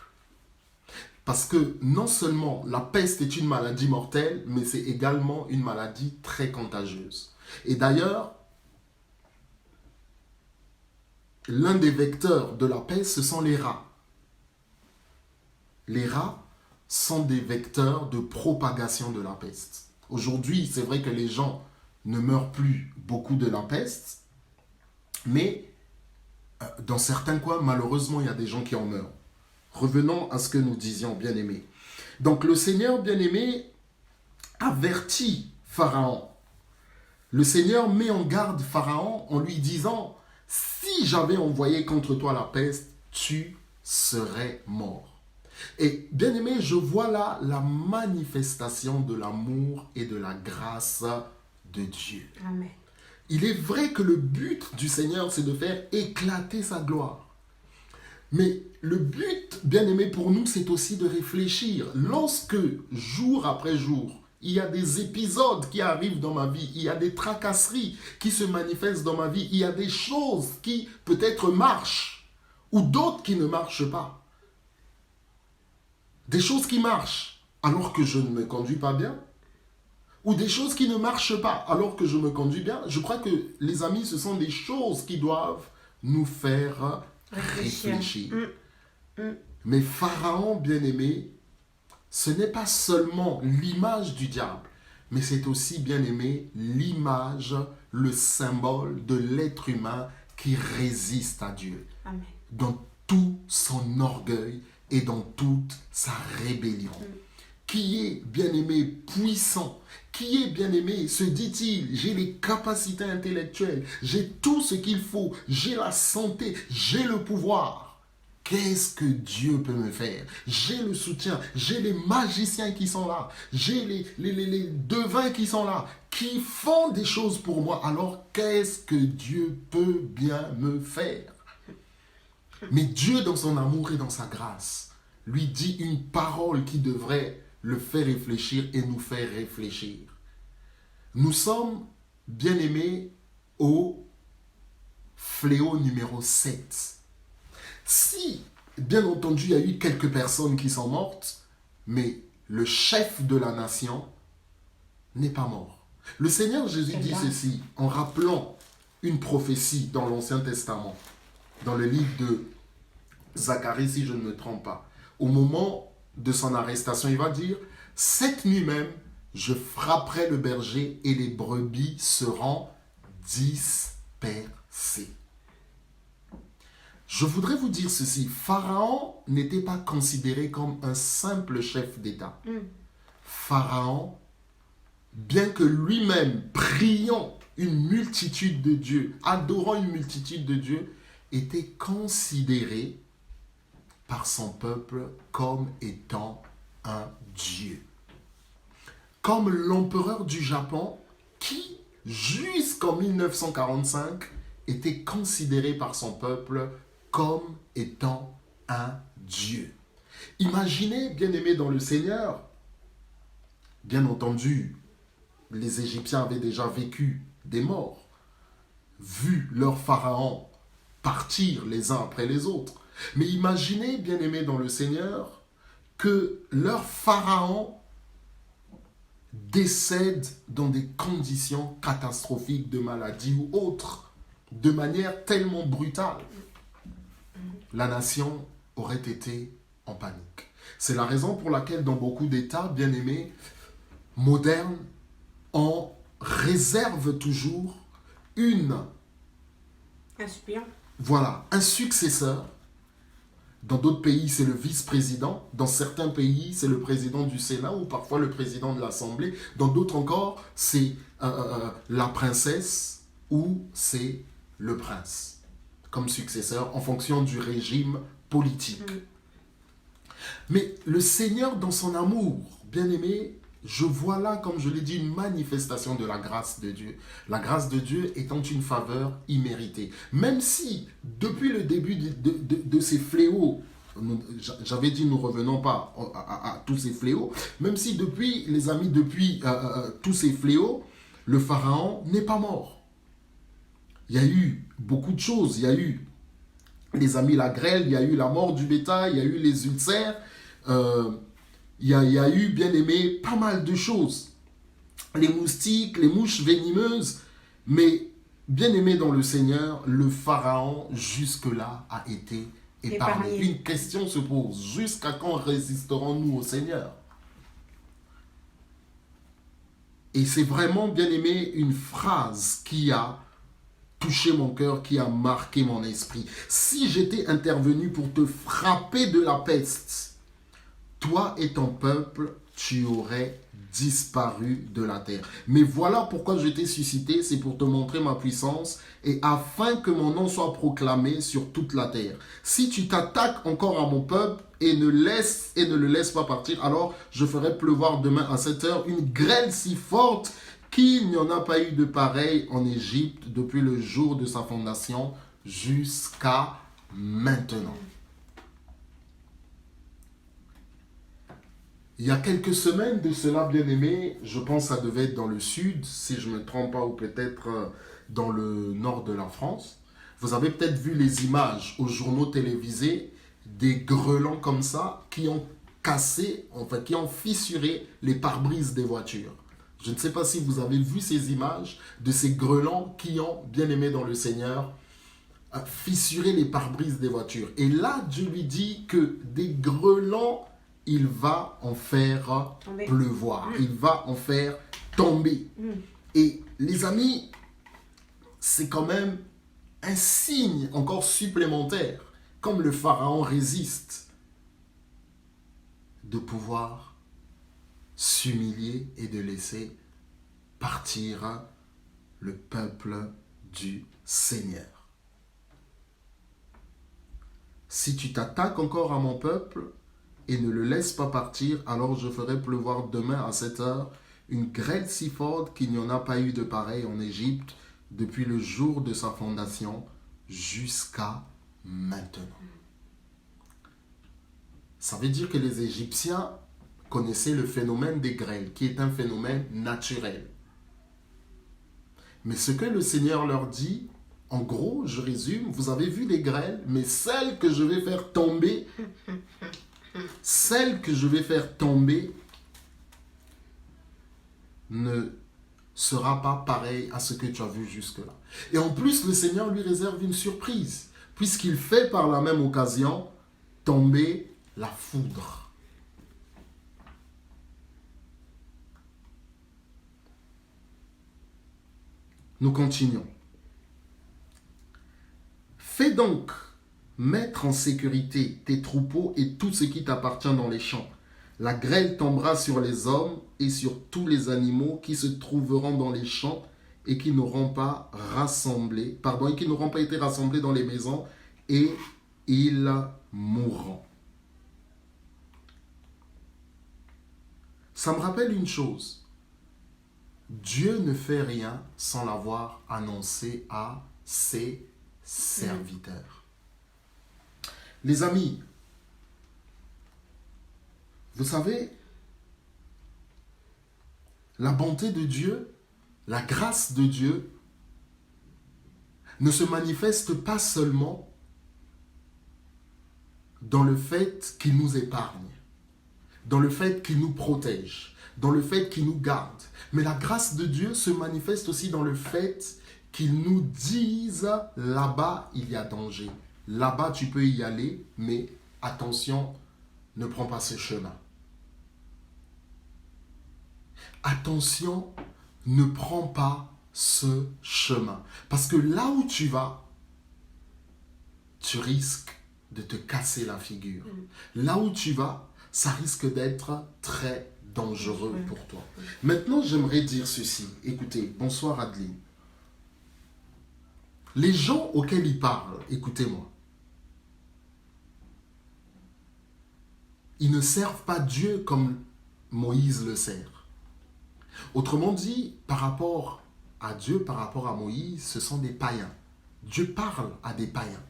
Parce que non seulement la peste est une maladie mortelle, mais c'est également une maladie très contagieuse. Et d'ailleurs, l'un des vecteurs de la peste, ce sont les rats. Les rats sont des vecteurs de propagation de la peste. Aujourd'hui, c'est vrai que les gens ne meurent plus beaucoup de la peste, mais dans certains coins, malheureusement, il y a des gens qui en meurent. Revenons à ce que nous disions, bien-aimés. Donc le Seigneur, bien-aimé, avertit Pharaon. Le Seigneur met en garde Pharaon en lui disant, si j'avais envoyé contre toi la peste, tu serais mort. Et bien-aimé, je vois là la manifestation de l'amour et de la grâce de Dieu. Amen. Il est vrai que le but du Seigneur, c'est de faire éclater sa gloire. Mais le but, bien aimé, pour nous, c'est aussi de réfléchir. Lorsque, jour après jour, il y a des épisodes qui arrivent dans ma vie, il y a des tracasseries qui se manifestent dans ma vie, il y a des choses qui peut-être marchent ou d'autres qui ne marchent pas. Des choses qui marchent alors que je ne me conduis pas bien, ou des choses qui ne marchent pas alors que je me conduis bien. Je crois que, les amis, ce sont des choses qui doivent nous faire réfléchir. Mais Pharaon, bien-aimé, ce n'est pas seulement l'image du diable, mais c'est aussi, bien-aimé, l'image, le symbole de l'être humain qui résiste à Dieu. Amen. Dans tout son orgueil et dans toute sa rébellion. Qui est, bien-aimé, puissant, qui est, bien-aimé, se dit-il, j'ai les capacités intellectuelles, j'ai tout ce qu'il faut, j'ai la santé, j'ai le pouvoir. Qu'est-ce que Dieu peut me faire? J'ai le soutien, j'ai les magiciens qui sont là, j'ai les devins qui sont là, qui font des choses pour moi. Alors, qu'est-ce que Dieu peut bien me faire? Mais Dieu, dans son amour et dans sa grâce, lui dit une parole qui devrait le faire réfléchir et nous faire réfléchir. Nous sommes, bien-aimés, au fléau numéro 7. Si, bien entendu, il y a eu quelques personnes qui sont mortes, mais le chef de la nation n'est pas mort. Le Seigneur Jésus dit ceci en rappelant une prophétie dans l'Ancien Testament, dans le livre de Zacharie, si je ne me trompe pas. Au moment de son arrestation, il va dire, cette nuit même, je frapperai le berger et les brebis seront dispersées. Je voudrais vous dire ceci, Pharaon n'était pas considéré comme un simple chef d'État. Pharaon, bien que lui-même priant une multitude de dieux, adorant une multitude de dieux, était considéré par son peuple comme étant un dieu. Comme l'empereur du Japon qui, jusqu'en 1945, était considéré par son peuple comme étant un dieu. Imaginez, bien-aimés dans le Seigneur, bien entendu, les Égyptiens avaient déjà vécu des morts, vu leurs pharaons partir les uns après les autres. Mais imaginez, bien-aimés dans le Seigneur, que leurs pharaons décèdent dans des conditions catastrophiques de maladie ou autres, de manière tellement brutale. La nation aurait été en panique. C'est la raison pour laquelle dans beaucoup d'États, bien-aimés, modernes, on réserve toujours un successeur. Dans d'autres pays, c'est le vice-président. Dans certains pays, c'est le président du Sénat ou parfois le président de l'Assemblée. Dans d'autres encore, c'est la princesse ou c'est le prince comme successeur en fonction du régime politique. Mais le Seigneur, dans son amour, bien-aimé, je vois là, comme je l'ai dit, une manifestation de la grâce de Dieu. La grâce de Dieu étant une faveur imméritée. Même si, depuis le début de ces fléaux, j'avais dit nous ne revenons pas à tous ces fléaux, même si depuis, les amis, depuis tous ces fléaux, le pharaon n'est pas mort. Il y a eu beaucoup de choses. Il y a eu, les amis, la grêle, il y a eu la mort du bétail, il y a eu les ulcères, il y a eu, bien aimé, pas mal de choses. Les moustiques, les mouches venimeuses. Mais, bien aimé dans le Seigneur, le pharaon, jusque-là, a été épargné. Une question se pose. Jusqu'à quand résisterons-nous au Seigneur? Et c'est vraiment, bien aimé, une phrase qui a touché mon cœur, qui a marqué mon esprit. Si j'étais intervenu pour te frapper de la peste, toi et ton peuple, tu aurais disparu de la terre. Mais voilà pourquoi je t'ai suscité, c'est pour te montrer ma puissance et afin que mon nom soit proclamé sur toute la terre. Si tu t'attaques encore à mon peuple et ne le laisses pas partir, alors je ferai pleuvoir demain à 7 heures une grêle si forte qu'il n'y en a pas eu de pareil en Égypte depuis le jour de sa fondation jusqu'à maintenant. Il y a quelques semaines de cela, bien aimé, je pense que ça devait être dans le sud, si je ne me trompe pas, ou peut-être dans le nord de la France. Vous avez peut-être vu les images aux journaux télévisés des grelons comme ça qui ont cassé, enfin qui ont fissuré les pare-brises des voitures. Je ne sais pas si vous avez vu ces images de ces grelons qui ont, bien aimé dans le Seigneur, fissuré les pare-brises des voitures. Et là, Dieu lui dit que des grelons, il va en faire pleuvoir. Il va en faire tomber. Et les amis, c'est quand même un signe encore supplémentaire, comme le pharaon résiste, de pouvoir s'humilier et de laisser partir le peuple du Seigneur. Si tu t'attaques encore à mon peuple et ne le laisse pas partir, alors je ferai pleuvoir demain à 7 heures une grêle si forte qu'il n'y en a pas eu de pareil en Égypte depuis le jour de sa fondation jusqu'à maintenant. Ça veut dire que les Égyptiens connaissaient le phénomène des grêles, qui est un phénomène naturel. Mais ce que le Seigneur leur dit, en gros, je résume, vous avez vu les grêles, mais celles que je vais faire tomber, ne sera pas pareil à ce que tu as vu jusque-là. Et en plus, le Seigneur lui réserve une surprise, puisqu'il fait par la même occasion tomber la foudre. Nous continuons. Fais donc mettre en sécurité tes troupeaux et tout ce qui t'appartient dans les champs. La grêle tombera sur les hommes et sur tous les animaux qui se trouveront dans les champs et qui n'auront pas été rassemblés dans les maisons et ils mourront. Ça me rappelle une chose. Dieu ne fait rien sans l'avoir annoncé à ses serviteurs. Les amis, vous savez, la bonté de Dieu, la grâce de Dieu ne se manifeste pas seulement dans le fait qu'il nous épargne, dans le fait qu'il nous protège, dans le fait qu'il nous garde. Mais la grâce de Dieu se manifeste aussi dans le fait qu'il nous dise là-bas, il y a danger. Là-bas, tu peux y aller, mais attention, ne prends pas ce chemin. Attention, ne prends pas ce chemin. Parce que là où tu vas, tu risques de te casser la figure. Là où tu vas, ça risque d'être très dangereux pour toi. Maintenant, j'aimerais dire ceci. Écoutez, bonsoir Adeline. Les gens auxquels il parle, écoutez-moi, ils ne servent pas Dieu comme Moïse le sert. Autrement dit, par rapport à Dieu, par rapport à Moïse, ce sont des païens. Dieu parle à des païens.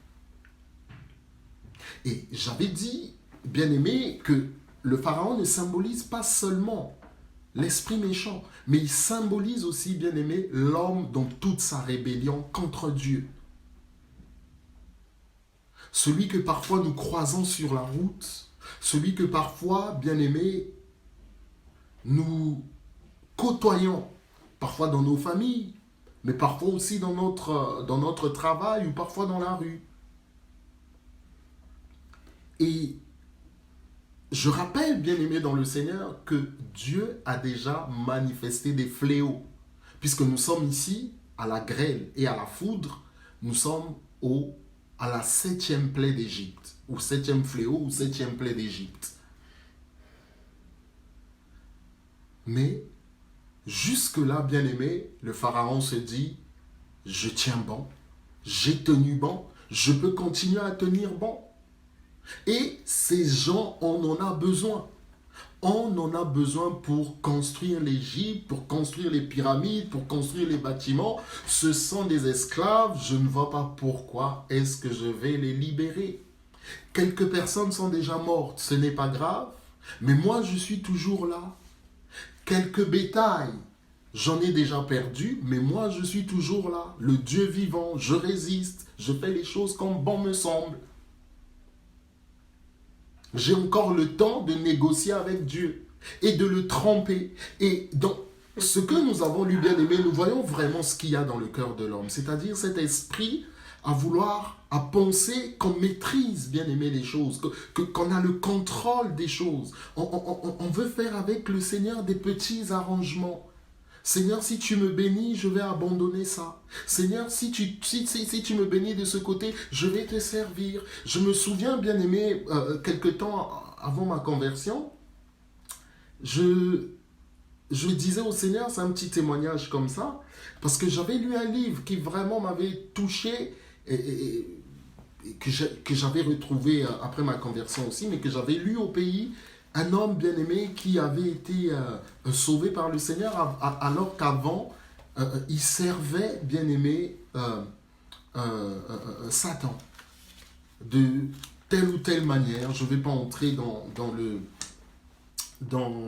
Et j'avais dit, bien aimé, que le pharaon ne symbolise pas seulement l'esprit méchant, mais il symbolise aussi, bien aimé, l'homme dans toute sa rébellion contre Dieu. Celui que parfois nous croisons sur la route, celui que parfois, bien aimé, nous côtoyons, parfois dans nos familles, mais parfois aussi dans notre travail ou parfois dans la rue. Et je rappelle, bien aimé dans le Seigneur, que Dieu a déjà manifesté des fléaux. Puisque nous sommes ici, à la grêle et à la foudre, nous sommes à la 7e plaie d'Égypte, ou 7e fléau, ou 7e plaie d'Égypte. Mais, jusque-là, bien aimé, le Pharaon se dit, je tiens bon, j'ai tenu bon, je peux continuer à tenir bon. Et ces gens, on en a besoin. On en a besoin pour construire l'Égypte, pour construire les pyramides, pour construire les bâtiments. Ce sont des esclaves, je ne vois pas pourquoi est-ce que je vais les libérer. Quelques personnes sont déjà mortes, ce n'est pas grave, mais moi je suis toujours là. Quelques bétails, j'en ai déjà perdu, mais moi je suis toujours là. Le Dieu vivant, je résiste, je fais les choses comme bon me semble. J'ai encore le temps de négocier avec Dieu et de le tremper. Et dans ce que nous avons lu, bien aimé, nous voyons vraiment ce qu'il y a dans le cœur de l'homme. C'est-à-dire cet esprit à vouloir, à penser qu'on maîtrise, bien aimé, les choses, qu'on a le contrôle des choses. On veut faire avec le Seigneur des petits arrangements. Seigneur, si tu me bénis, je vais abandonner ça. Seigneur, si tu me bénis de ce côté, je vais te servir. Je me souviens, bien aimé, quelque temps avant ma conversion, je disais au Seigneur, c'est un petit témoignage comme ça, parce que j'avais lu un livre qui vraiment m'avait touché et que j'avais retrouvé après ma conversion aussi, mais que j'avais lu au pays. Un homme bien-aimé qui avait été sauvé par le Seigneur alors qu'avant, il servait, bien-aimé, Satan. De telle ou telle manière, je ne vais pas entrer dans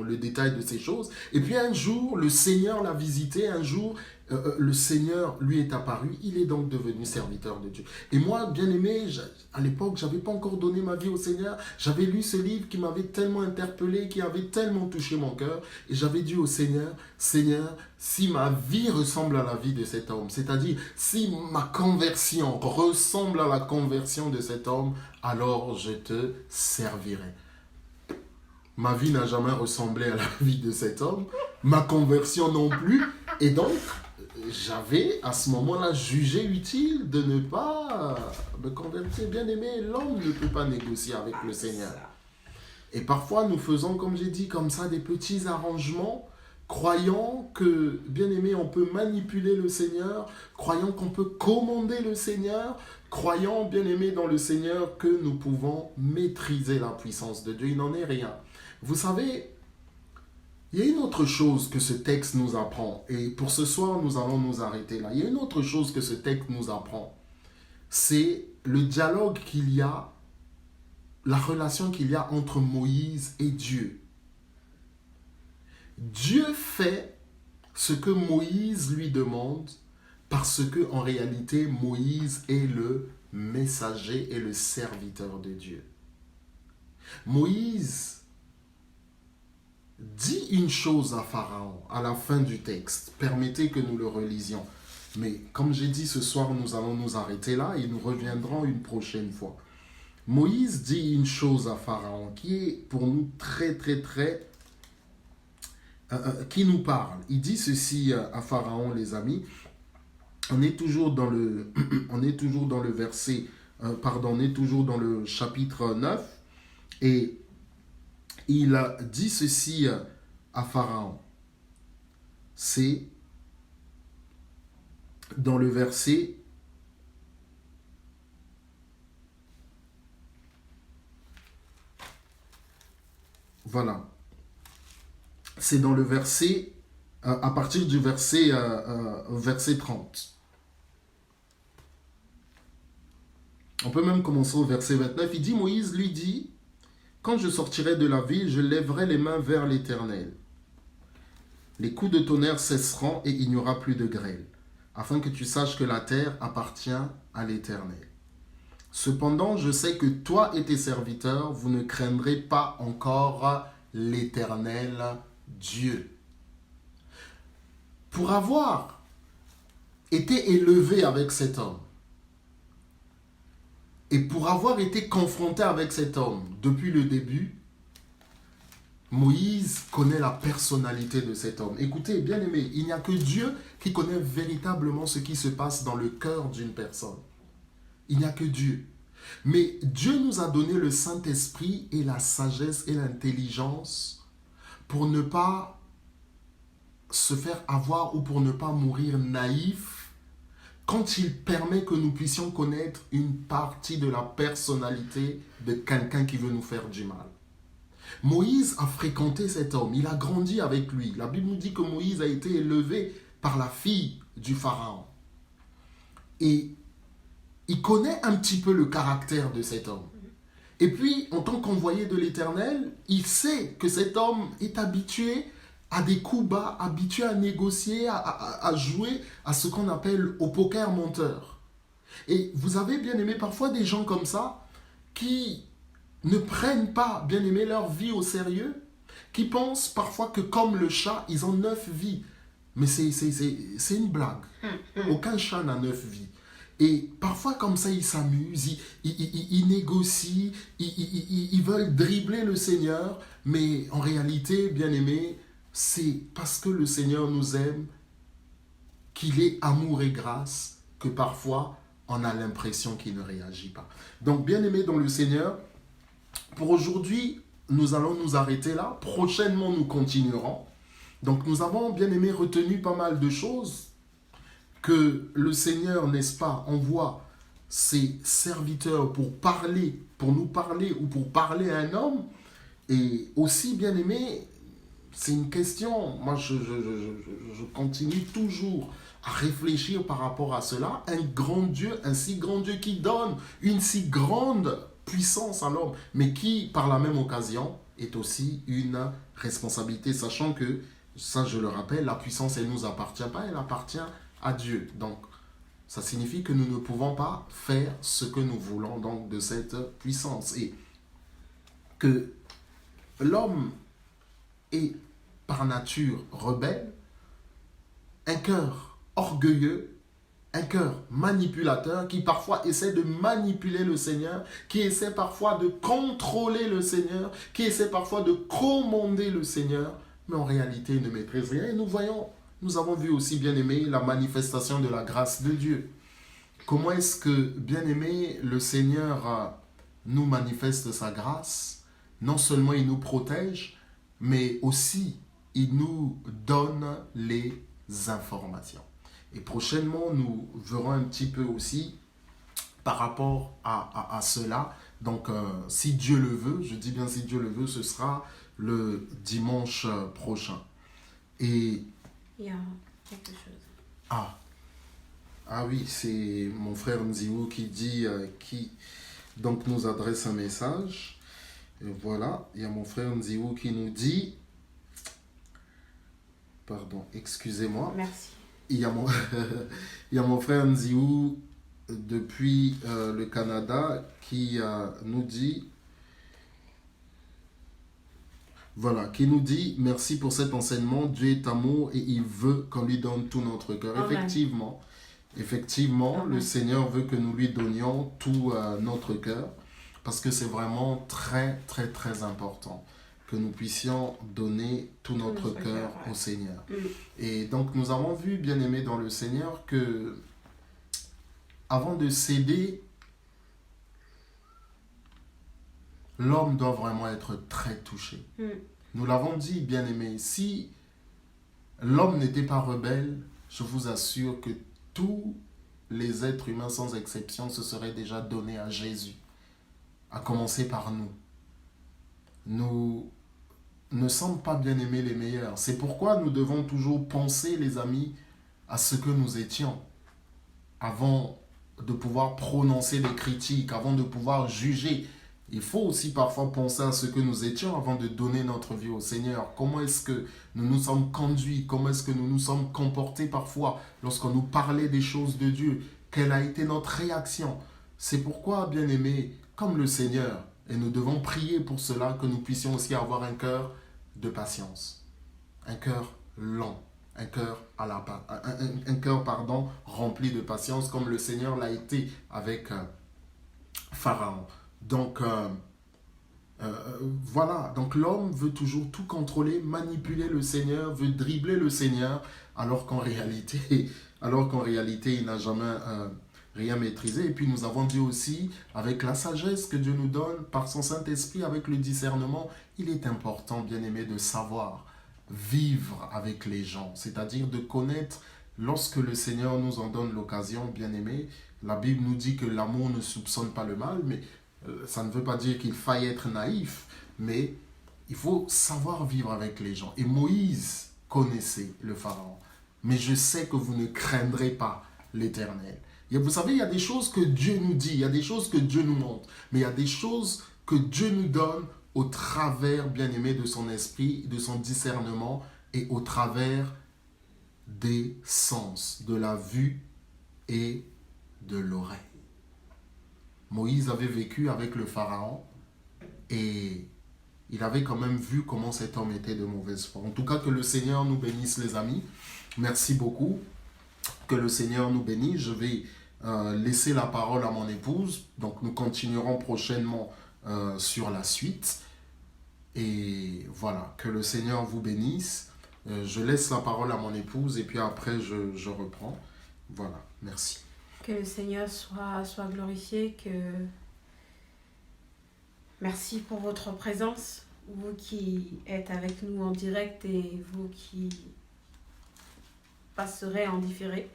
le détail de ces choses. Et puis un jour, le Seigneur l'a visité, un jour, le Seigneur lui est apparu, il est donc devenu serviteur de Dieu. Et moi, bien aimé, à l'époque, je n'avais pas encore donné ma vie au Seigneur, j'avais lu ce livre qui m'avait tellement interpellé, qui avait tellement touché mon cœur, et j'avais dit au Seigneur, Seigneur, si ma vie ressemble à la vie de cet homme, c'est-à-dire si ma conversion ressemble à la conversion de cet homme, alors je te servirai. Ma vie n'a jamais ressemblé à la vie de cet homme, ma conversion non plus, et donc j'avais à ce moment-là jugé utile de ne pas me convertir. Bien aimé, l'homme ne peut pas négocier avec le Seigneur. Et parfois nous faisons, comme j'ai dit, comme ça des petits arrangements croyant que, bien aimé, on peut manipuler le Seigneur, croyant qu'on peut commander le Seigneur, croyant, bien aimé, dans le Seigneur que nous pouvons maîtriser la puissance de Dieu. Il n'en est rien. Vous savez, il y a une autre chose que ce texte nous apprend, et pour ce soir, nous allons nous arrêter là. Il y a une autre chose que ce texte nous apprend, c'est le dialogue qu'il y a, la relation qu'il y a entre Moïse et Dieu. Dieu fait ce que Moïse lui demande parce que en réalité, Moïse est le messager et le serviteur de Dieu. Moïse dit une chose à Pharaon à la fin du texte. Permettez que nous le relisions. Mais comme j'ai dit, ce soir, nous allons nous arrêter là et nous reviendrons une prochaine fois. Moïse dit une chose à Pharaon qui est pour nous très qui nous parle. Il dit ceci à Pharaon, les amis. On est toujours dans le verset, on est toujours dans le chapitre 9 et il a dit ceci à Pharaon. C'est dans le verset voilà. C'est dans le verset, à partir du verset 30. On peut même commencer au verset 29. Il dit, Moïse lui dit, « Quand je sortirai de la ville, je lèverai les mains vers l'Éternel. Les coups de tonnerre cesseront et il n'y aura plus de grêle, afin que tu saches que la terre appartient à l'Éternel. Cependant, je sais que toi et tes serviteurs, vous ne craindrez pas encore l'Éternel Dieu. » Pour avoir été élevé avec cet homme, et pour avoir été confronté avec cet homme depuis le début, Moïse connaît la personnalité de cet homme. Écoutez, bien aimé, il n'y a que Dieu qui connaît véritablement ce qui se passe dans le cœur d'une personne. Il n'y a que Dieu. Mais Dieu nous a donné le Saint-Esprit et la sagesse et l'intelligence pour ne pas se faire avoir ou pour ne pas mourir naïf quand il permet que nous puissions connaître une partie de la personnalité de quelqu'un qui veut nous faire du mal. Moïse a fréquenté cet homme, il a grandi avec lui. La Bible nous dit que Moïse a été élevé par la fille du Pharaon. Et il connaît un petit peu le caractère de cet homme. Et puis, en tant qu'envoyé de l'Éternel, il sait que cet homme est habitué à des coups bas, habitué à négocier, à jouer à ce qu'on appelle au poker menteur. Et vous avez, bien aimé, parfois des gens comme ça qui ne prennent pas, bien aimé, leur vie au sérieux, qui pensent parfois que comme le chat, ils ont 9 vies. Mais c'est une blague. Aucun chat n'a 9 vies. Et parfois, comme ça, ils s'amusent, ils négocient, ils veulent dribbler le Seigneur. Mais en réalité, bien aimé, c'est parce que le Seigneur nous aime, qu'il est amour et grâce, que parfois, on a l'impression qu'il ne réagit pas. Donc, bien aimé dans le Seigneur, pour aujourd'hui, nous allons nous arrêter là. Prochainement, nous continuerons. Donc, nous avons, bien aimé, retenu pas mal de choses que le Seigneur, n'est-ce pas, envoie ses serviteurs pour nous parler ou pour parler à un homme. Et aussi, bien aimé, c'est une question, moi je continue toujours à réfléchir par rapport à cela. Un grand Dieu, un si grand Dieu qui donne une si grande puissance à l'homme, mais qui, par la même occasion, est aussi une responsabilité, sachant que, ça je le rappelle, la puissance, elle ne nous appartient pas, elle appartient à Dieu. Donc, ça signifie que nous ne pouvons pas faire ce que nous voulons donc de cette puissance. Et que l'homme est par nature rebelle, un cœur orgueilleux, un cœur manipulateur qui parfois essaie de manipuler le Seigneur, qui essaie parfois de contrôler le Seigneur, qui essaie parfois de commander le Seigneur, mais en réalité il ne maîtrise rien. Et nous avons vu aussi, bien aimé, la manifestation de la grâce de Dieu. Comment est-ce que, bien aimé, le Seigneur nous manifeste sa grâce? Non seulement il nous protège, mais aussi il nous donne les informations. Et prochainement, nous verrons un petit peu aussi par rapport à cela. Donc, si Dieu le veut, je dis bien si Dieu le veut, ce sera le dimanche prochain. Et... Il y a quelque chose. Ah oui, c'est mon frère Nziou qui dit, qui donc nous adresse un message. Et voilà, il y a mon frère Nziou qui nous dit, pardon, excusez-moi. Merci. Il y a mon frère Nziou depuis le Canada qui nous dit, voilà, qui nous dit merci pour cet enseignement, Dieu est amour et il veut qu'on lui donne tout notre cœur. Amen. Effectivement, Amen. le Seigneur veut que nous lui donnions tout notre cœur parce que c'est vraiment très très très important que nous puissions donner tout notre cœur au Seigneur. Et donc nous avons vu, bien aimés dans le Seigneur, que avant de céder, l'homme doit vraiment être très touché. Nous l'avons dit, bien aimé, si l'homme n'était pas rebelle, je vous assure que tous les êtres humains, sans exception, se seraient déjà donnés à Jésus, à commencer par nous. Nous ne sommes pas, bien aimés, les meilleurs. C'est pourquoi nous devons toujours penser, les amis, à ce que nous étions, avant de pouvoir prononcer des critiques, avant de pouvoir juger. Il faut aussi parfois penser à ce que nous étions avant de donner notre vie au Seigneur. Comment est-ce que nous nous sommes conduits? Comment est-ce que nous nous sommes comportés parfois lorsqu'on nous parlait des choses de Dieu? Quelle a été notre réaction? C'est pourquoi, bien aimés, comme le Seigneur, et nous devons prier pour cela, que nous puissions aussi avoir un cœur de patience, un cœur lent, un cœur rempli de patience, comme le Seigneur l'a été avec Pharaon. Donc, voilà, donc l'homme veut toujours tout contrôler, manipuler le Seigneur, veut dribbler le Seigneur, alors qu'en réalité, il n'a jamais rien maîtrisé. Et puis nous avons dit aussi, avec la sagesse que Dieu nous donne, par son Saint-Esprit, avec le discernement, il est important, bien aimé, de savoir vivre avec les gens, c'est-à-dire de connaître, lorsque le Seigneur nous en donne l'occasion, bien aimé, la Bible nous dit que l'amour ne soupçonne pas le mal, mais ça ne veut pas dire qu'il faille être naïf, mais il faut savoir vivre avec les gens. Et Moïse connaissait le Pharaon. Mais je sais que vous ne craindrez pas l'Éternel. Et vous savez, il y a des choses que Dieu nous dit, il y a des choses que Dieu nous montre, mais il y a des choses que Dieu nous donne au travers, bien aimé, de son esprit, de son discernement et au travers des sens, de la vue et de l'oreille. Moïse avait vécu avec le Pharaon et il avait quand même vu comment cet homme était de mauvaise foi. En tout cas, que le Seigneur nous bénisse, les amis. Merci beaucoup. Que le Seigneur nous bénisse. Je vais laisser la parole à mon épouse. Donc, nous continuerons prochainement sur la suite. Et voilà, que le Seigneur vous bénisse. Je laisse la parole à mon épouse et puis après, je reprends. Voilà, merci. Que le Seigneur soit glorifié, merci pour votre présence, vous qui êtes avec nous en direct et vous qui passerez en différé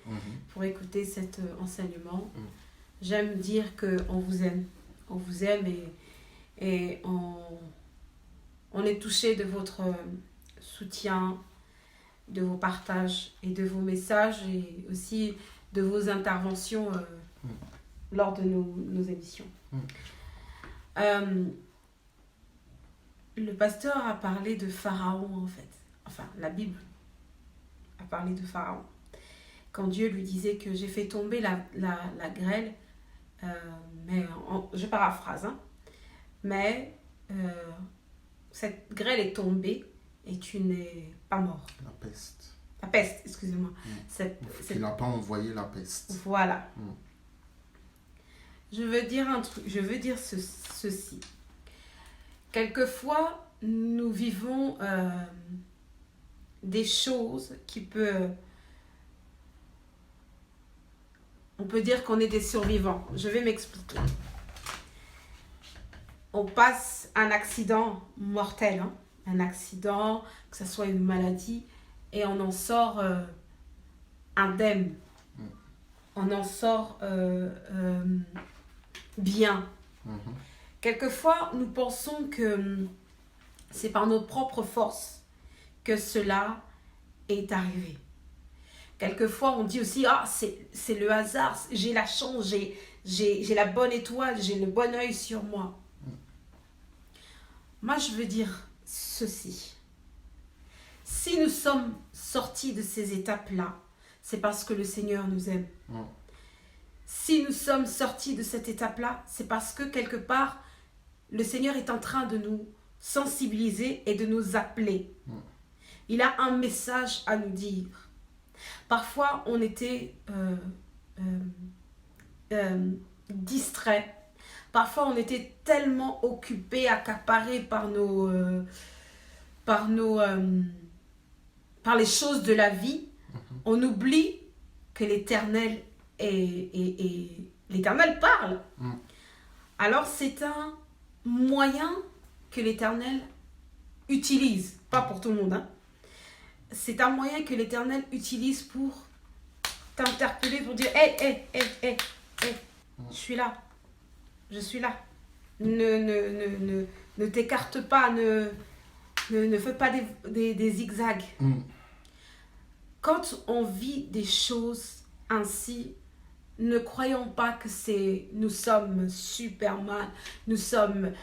pour écouter cet enseignement. J'aime dire qu'on vous aime. On vous aime et on est touché de votre soutien, de vos partages et de vos messages et aussi de vos interventions lors de nos émissions. Le pasteur a parlé de Pharaon, en fait. Enfin, la Bible a parlé de Pharaon. Quand Dieu lui disait que j'ai fait tomber la grêle, mais je paraphrase, hein, mais cette grêle est tombée et tu n'es pas mort. La peste. La peste, excusez-moi. Il n'a pas envoyé la peste. Voilà. Je veux dire un truc, je veux dire ceci. Quelquefois, nous vivons des choses qui peuvent... On peut dire qu'on est des survivants. Je vais m'expliquer. On passe un accident mortel, hein, un accident, que ce soit une maladie, et on en sort indemne. On en sort bien. Quelquefois, nous pensons que c'est par nos propres forces que cela est arrivé. Quelquefois, on dit aussi, ah, c'est le hasard, j'ai la chance, j'ai la bonne étoile, j'ai le bon œil sur moi. Moi, je veux dire ceci. Si nous sommes sortis de ces étapes-là, c'est parce que le Seigneur nous aime. Si nous sommes sortis de cette étape-là, c'est parce que quelque part, le Seigneur est en train de nous sensibiliser et de nous appeler. Il a un message à nous dire. Parfois, on était distrait. Parfois, on était tellement occupé, accaparé par les choses de la vie, on oublie que l'Éternel l'Éternel parle. Alors, c'est un moyen que l'Éternel utilise, pas pour tout le monde, hein. C'est un moyen que l'Éternel utilise pour t'interpeller, pour dire hey, je suis là, ne t'écarte pas, ne fais pas des zigzags. Quand on vit des choses ainsi, ne croyons pas que nous sommes Superman, nous sommes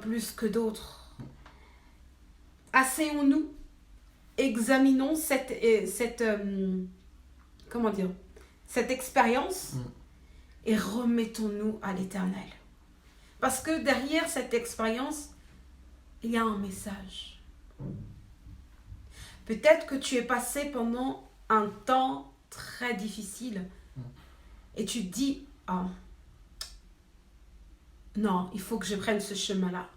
plus que d'autres. Asseyons-nous, examinons cette expérience et remettons-nous à l'Éternel. Parce que derrière cette expérience, il y a un message. Peut-être que tu es passé pendant un temps très difficile et tu te dis, non, il faut que je prenne ce chemin-là.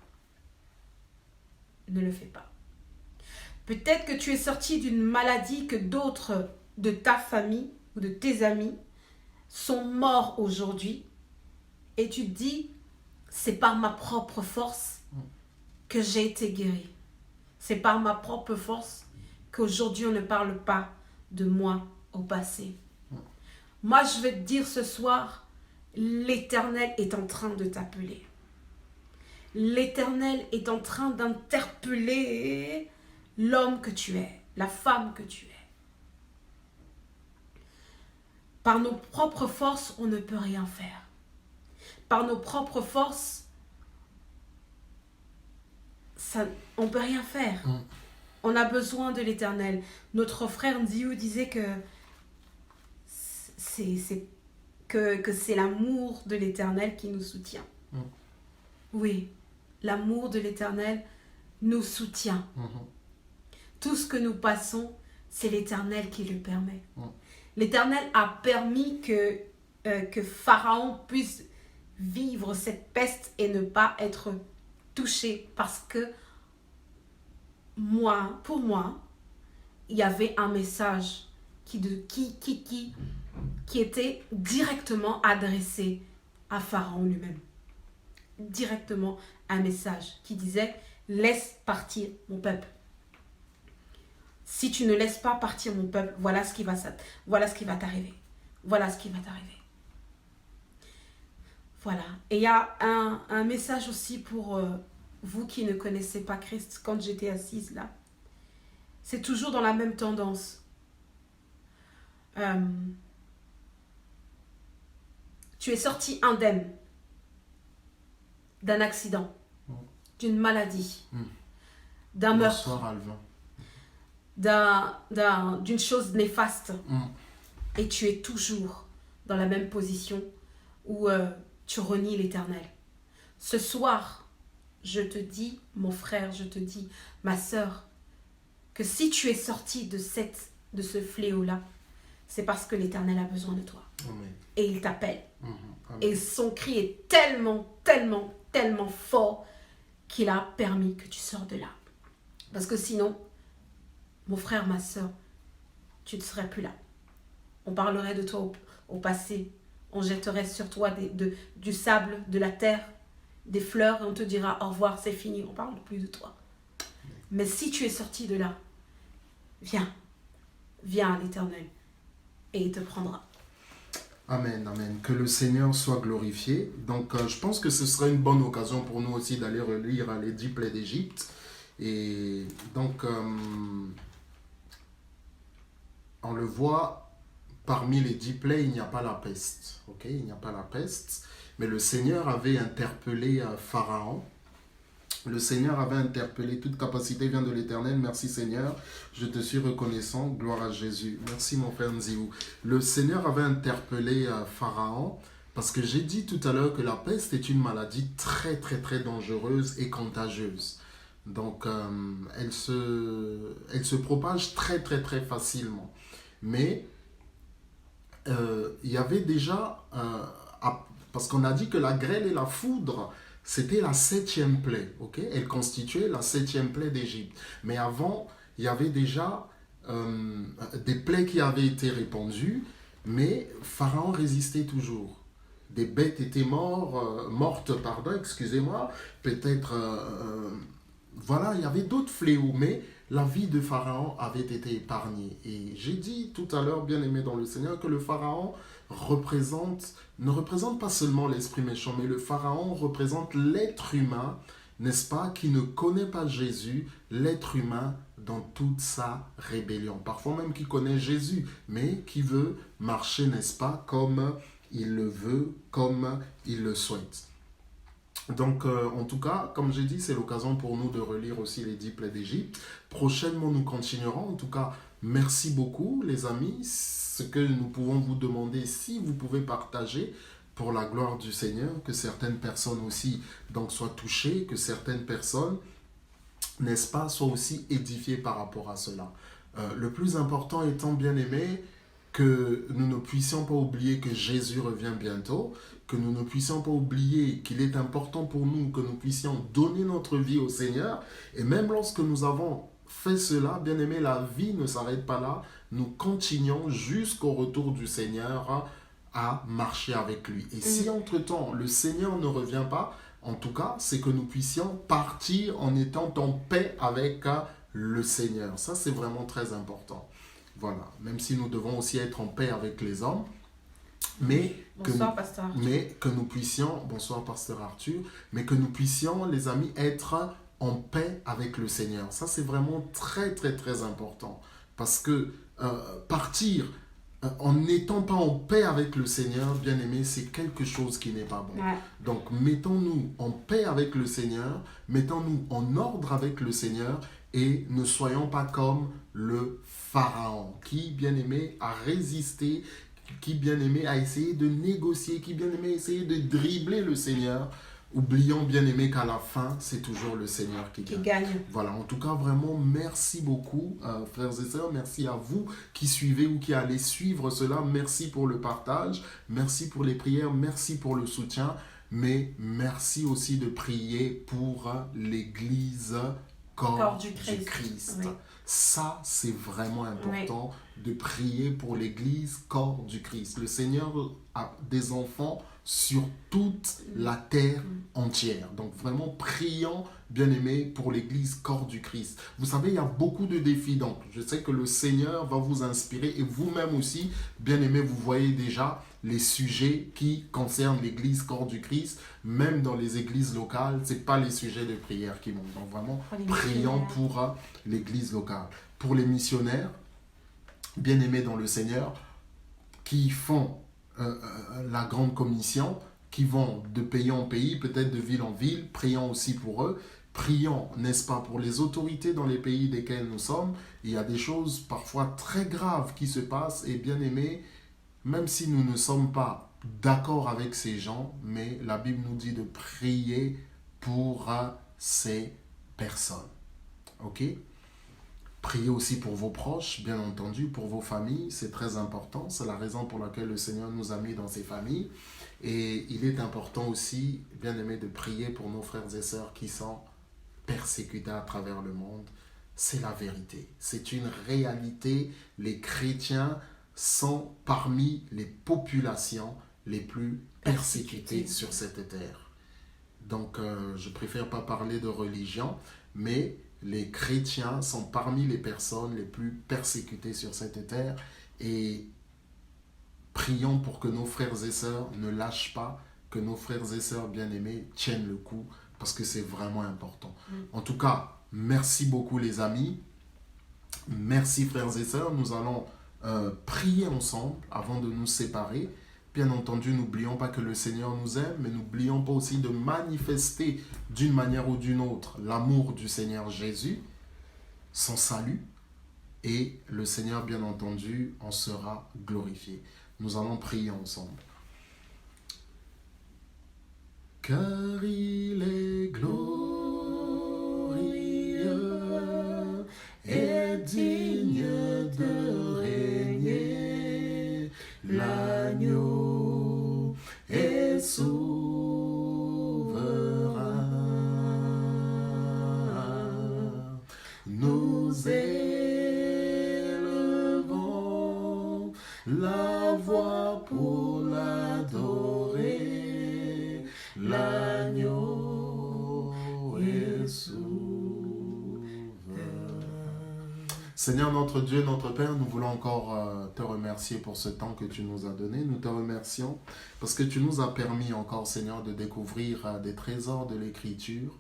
Ne le fais pas. Peut-être que tu es sorti d'une maladie que d'autres de ta famille ou de tes amis sont morts aujourd'hui et tu te dis, c'est par ma propre force que j'ai été guéri. C'est par ma propre force qu'aujourd'hui on ne parle pas de moi au passé. Moi, je vais te dire ce soir, l'Éternel est en train de t'appeler. L'Éternel est en train d'interpeller l'homme que tu es, la femme que tu es. Par nos propres forces, on ne peut rien faire. Par nos propres forces, on ne peut rien faire. On a besoin de l'Éternel. Notre frère Ndiou disait que c'est l'amour de l'Éternel qui nous soutient. Oui, l'amour de l'Éternel nous soutient. Tout ce que nous passons, c'est l'Éternel qui le permet. L'Éternel a permis que Pharaon puisse vivre cette peste et ne pas être touché parce que pour moi, il y avait un message qui était directement adressé à Pharaon lui-même. Directement un message qui disait « Laisse partir mon peuple. Si tu ne laisses pas partir mon peuple, voilà ce qui va t'arriver. Voilà ce qui va t'arriver. » Voilà. Et il y a un message aussi pour vous qui ne connaissez pas Christ. Quand j'étais assise là, c'est toujours dans la même tendance. Tu es sorti indemne d'un accident, d'une maladie, d'un meurtre, d'une chose néfaste. Et tu es toujours dans la même position où tu renies l'Éternel. Ce soir, je te dis, mon frère, je te dis, ma sœur, que si tu es sorti de ce fléau-là, c'est parce que l'Éternel a besoin de toi. Amen. Et il t'appelle. Et son cri est tellement, tellement, tellement fort qu'il a permis que tu sors de là. Parce que sinon, mon frère, ma sœur, tu ne serais plus là. On parlerait de toi au passé. On jetterait sur toi du sable, de la terre, des fleurs, et on te dira au revoir, c'est fini, on ne parle plus de toi. Mais si tu es sorti de là, viens à l'Éternel et il te prendra. Amen, amen. Que le Seigneur soit glorifié. Donc, je pense que ce serait une bonne occasion pour nous aussi d'aller relire les 10 plaies d'Égypte. Et donc, on le voit, parmi les 10 plaies, il n'y a pas la peste. Ok, il n'y a pas la peste. Mais le Seigneur avait interpellé Pharaon. Le Seigneur avait interpellé, toute capacité vient de l'Éternel. Merci Seigneur, je te suis reconnaissant. Gloire à Jésus. Merci mon frère Nziou. Le Seigneur avait interpellé Pharaon parce que j'ai dit tout à l'heure que la peste est une maladie très très très dangereuse et contagieuse. Donc elle se propage très très très facilement. Mais il y avait déjà, parce qu'on a dit que la grêle et la foudre, c'était la 7e plaie, ok? Elle constituait la 7e plaie d'Égypte. Mais avant, il y avait déjà des plaies qui avaient été répandues, mais Pharaon résistait toujours. Des bêtes étaient mortes, excusez-moi. Peut-être, voilà, il y avait d'autres fléaux, mais la vie de Pharaon avait été épargnée. Et j'ai dit tout à l'heure, bien aimé dans le Seigneur, que le Pharaon ne représente pas seulement l'esprit méchant, mais le Pharaon représente l'être humain, n'est-ce pas, qui ne connaît pas Jésus, l'être humain dans toute sa rébellion. Parfois même qui connaît Jésus, mais qui veut marcher, n'est-ce pas, comme il le veut, comme il le souhaite. Donc, en tout cas, comme j'ai dit, c'est l'occasion pour nous de relire aussi les 10 plaies d'Égypte. Prochainement, nous continuerons. En tout cas, merci beaucoup, les amis. Ce que nous pouvons vous demander, si vous pouvez partager pour la gloire du Seigneur, que certaines personnes aussi donc, soient touchées, que certaines personnes, n'est-ce pas, soient aussi édifiées par rapport à cela. Le plus important étant, bien aimé, que nous ne puissions pas oublier que Jésus revient bientôt, que nous ne puissions pas oublier qu'il est important pour nous que nous puissions donner notre vie au Seigneur. Et même lorsque nous avons fait cela, bien aimé, la vie ne s'arrête pas là. Nous continuons jusqu'au retour du Seigneur à marcher avec lui. Et si entre-temps, le Seigneur ne revient pas, en tout cas, c'est que nous puissions partir en étant en paix avec le Seigneur. Ça, c'est vraiment très important. Voilà. Même si nous devons aussi être en paix avec les hommes, mais que nous puissions, bonsoir Pasteur Arthur, mais que nous puissions, les amis, être en paix avec le Seigneur. Ça, c'est vraiment très, très, très important. Parce que partir en n'étant pas en paix avec le Seigneur, bien aimé, c'est quelque chose qui n'est pas bon. Ouais. Donc, mettons-nous en paix avec le Seigneur, mettons-nous en ordre avec le Seigneur et ne soyons pas comme le Pharaon qui, bien aimé, a résisté, qui, bien aimé, a essayé de négocier, qui, bien aimé, a essayé de dribbler le Seigneur. Oublions, bien aimé, qu'à la fin, c'est toujours le Seigneur qui gagne. Voilà, en tout cas, vraiment, merci beaucoup, frères et sœurs. Merci à vous qui suivez ou qui allez suivre cela. Merci pour le partage, merci pour les prières, merci pour le soutien. Mais merci aussi de prier pour l'Église corps du Christ. Oui. Ça, c'est vraiment important de prier pour l'Église corps du Christ. Le Seigneur a des enfants sur toute la terre entière. Donc vraiment, prions, bien-aimés, pour l'Église corps du Christ. Vous savez, il y a beaucoup de défis. Donc, je sais que le Seigneur va vous inspirer et vous-même aussi, bien-aimés, vous voyez déjà les sujets qui concernent l'Église corps du Christ. Même dans les églises locales, ce n'est pas les sujets de prière qui montent. Donc vraiment, prions pour l'Église locale. Pour les missionnaires, bien-aimés dans le Seigneur, qui font la grande commission, qui vont de pays en pays, peut-être de ville en ville, prions aussi pour eux. Prions, n'est-ce pas, pour les autorités dans les pays desquels nous sommes. Il y a des choses parfois très graves qui se passent et bien aimés, même si nous ne sommes pas d'accord avec ces gens, mais la Bible nous dit de prier pour ces personnes. Ok? Priez aussi pour vos proches, bien entendu, pour vos familles, c'est très important. C'est la raison pour laquelle le Seigneur nous a mis dans ces familles. Et il est important aussi, bien aimé, de prier pour nos frères et sœurs qui sont persécutés à travers le monde. C'est la vérité. C'est une réalité. Les chrétiens sont parmi les populations les plus persécutées sur cette terre. Donc, je préfère pas parler de religion, mais les chrétiens sont parmi les personnes les plus persécutées sur cette terre et prions pour que nos frères et sœurs ne lâchent pas, que nos frères et sœurs bien-aimés tiennent le coup parce que c'est vraiment important. En tout cas, merci beaucoup les amis. Merci frères et sœurs. Nous allons prier ensemble avant de nous séparer. Bien entendu, n'oublions pas que le Seigneur nous aime, mais n'oublions pas aussi de manifester d'une manière ou d'une autre l'amour du Seigneur Jésus, son salut, et le Seigneur, bien entendu, en sera glorifié. Nous allons prier ensemble. Car il est glorieux et digne de régner, l'agneau est souverain. Nous élevons la voix pour l'adorer, l'agneau est souverain. Seigneur notre Dieu, notre Père, nous voulons encore te remercier pour ce temps que tu nous as donné. Nous te remercions parce que tu nous as permis encore, Seigneur, de découvrir des trésors de l'Écriture.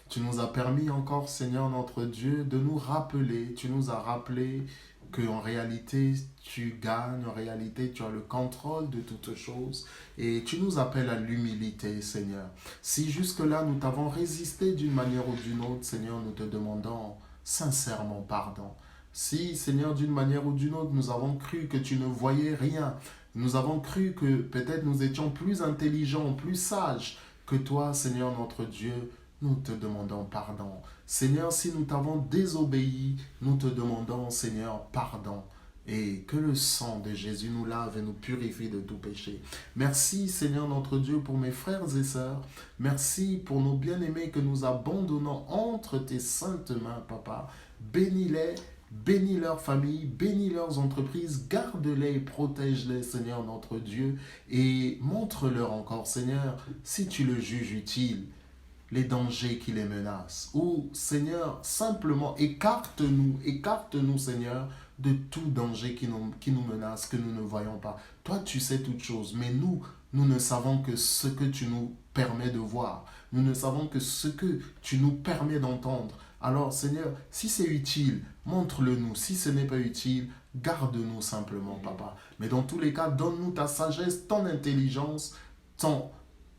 Tu nous as permis encore, Seigneur notre Dieu, de nous rappeler. Tu nous as rappelé qu'en réalité, tu gagnes, en réalité, tu as le contrôle de toutes choses. Et tu nous appelles à l'humilité, Seigneur. Si jusque-là, nous t'avons résisté d'une manière ou d'une autre, Seigneur, nous te demandons sincèrement pardon. Si, Seigneur, d'une manière ou d'une autre, nous avons cru que tu ne voyais rien, nous avons cru que peut-être nous étions plus intelligents, plus sages que toi, Seigneur notre Dieu, nous te demandons pardon. Seigneur, si nous t'avons désobéi, nous te demandons, Seigneur, pardon. Et que le sang de Jésus nous lave et nous purifie de tout péché. Merci, Seigneur notre Dieu, pour mes frères et sœurs. Merci pour nos bien-aimés que nous abandonnons entre tes saintes mains, Papa. Bénis-les. Bénis leurs familles, bénis leurs entreprises, garde-les et protège-les, Seigneur notre Dieu, et montre-leur encore, Seigneur, si tu le juges utile, les dangers qui les menacent. Ou, Seigneur, simplement écarte-nous, Seigneur, de tout danger qui nous menace, que nous ne voyons pas. Toi, tu sais toutes choses, mais nous ne savons que ce que tu nous permets de voir. Nous ne savons que ce que tu nous permets d'entendre. Alors, Seigneur, si c'est utile, montre-le-nous. Si ce n'est pas utile, garde-nous simplement, Papa. Mais dans tous les cas, donne-nous ta sagesse, ton intelligence,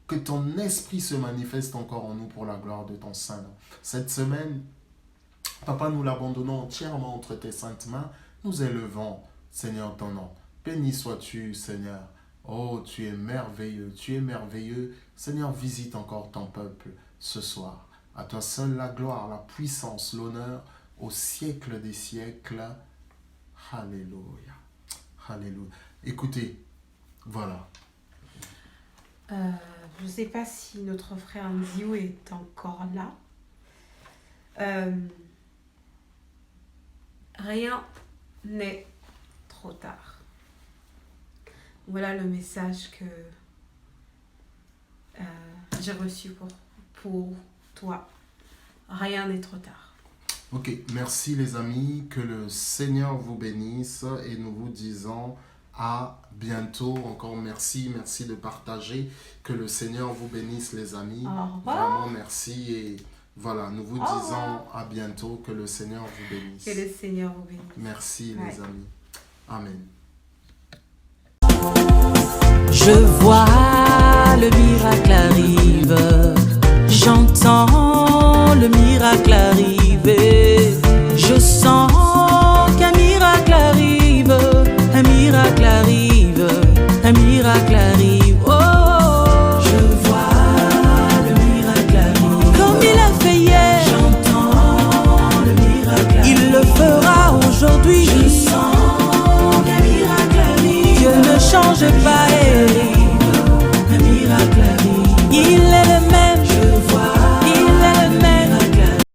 que ton esprit se manifeste encore en nous pour la gloire de ton Saint-Nom. Cette semaine, Papa, nous l'abandonnons entièrement entre tes saintes mains. Nous élevons, Seigneur, ton nom. Béni sois-tu, Seigneur. Oh, tu es merveilleux, tu es merveilleux. Seigneur, visite encore ton peuple ce soir. À toi seul la gloire, la puissance, l'honneur, au siècle des siècles. Alléluia. Alléluia. Écoutez, voilà. Je ne sais pas si notre frère Nziou est encore là. Rien n'est trop tard. Voilà le message que j'ai reçu pour toi. Rien n'est trop tard. Ok, merci les amis, que le Seigneur vous bénisse et nous vous disons à bientôt. Encore merci de partager, que le Seigneur vous bénisse les amis. Au revoir. Vraiment merci et voilà, nous vous disons à bientôt, que le Seigneur vous bénisse. Que le Seigneur vous bénisse. Merci les amis. Amen. Je vois le miracle arrive, j'entends le miracle arriver, je sens qu'un miracle arrive, un miracle arrive, un miracle arrive. Oh, je vois le miracle arrive, comme il a fait hier, j'entends le miracle arrive, il le fera aujourd'hui, je sens qu'un miracle arrive, Dieu ne change pas, un miracle arrive, il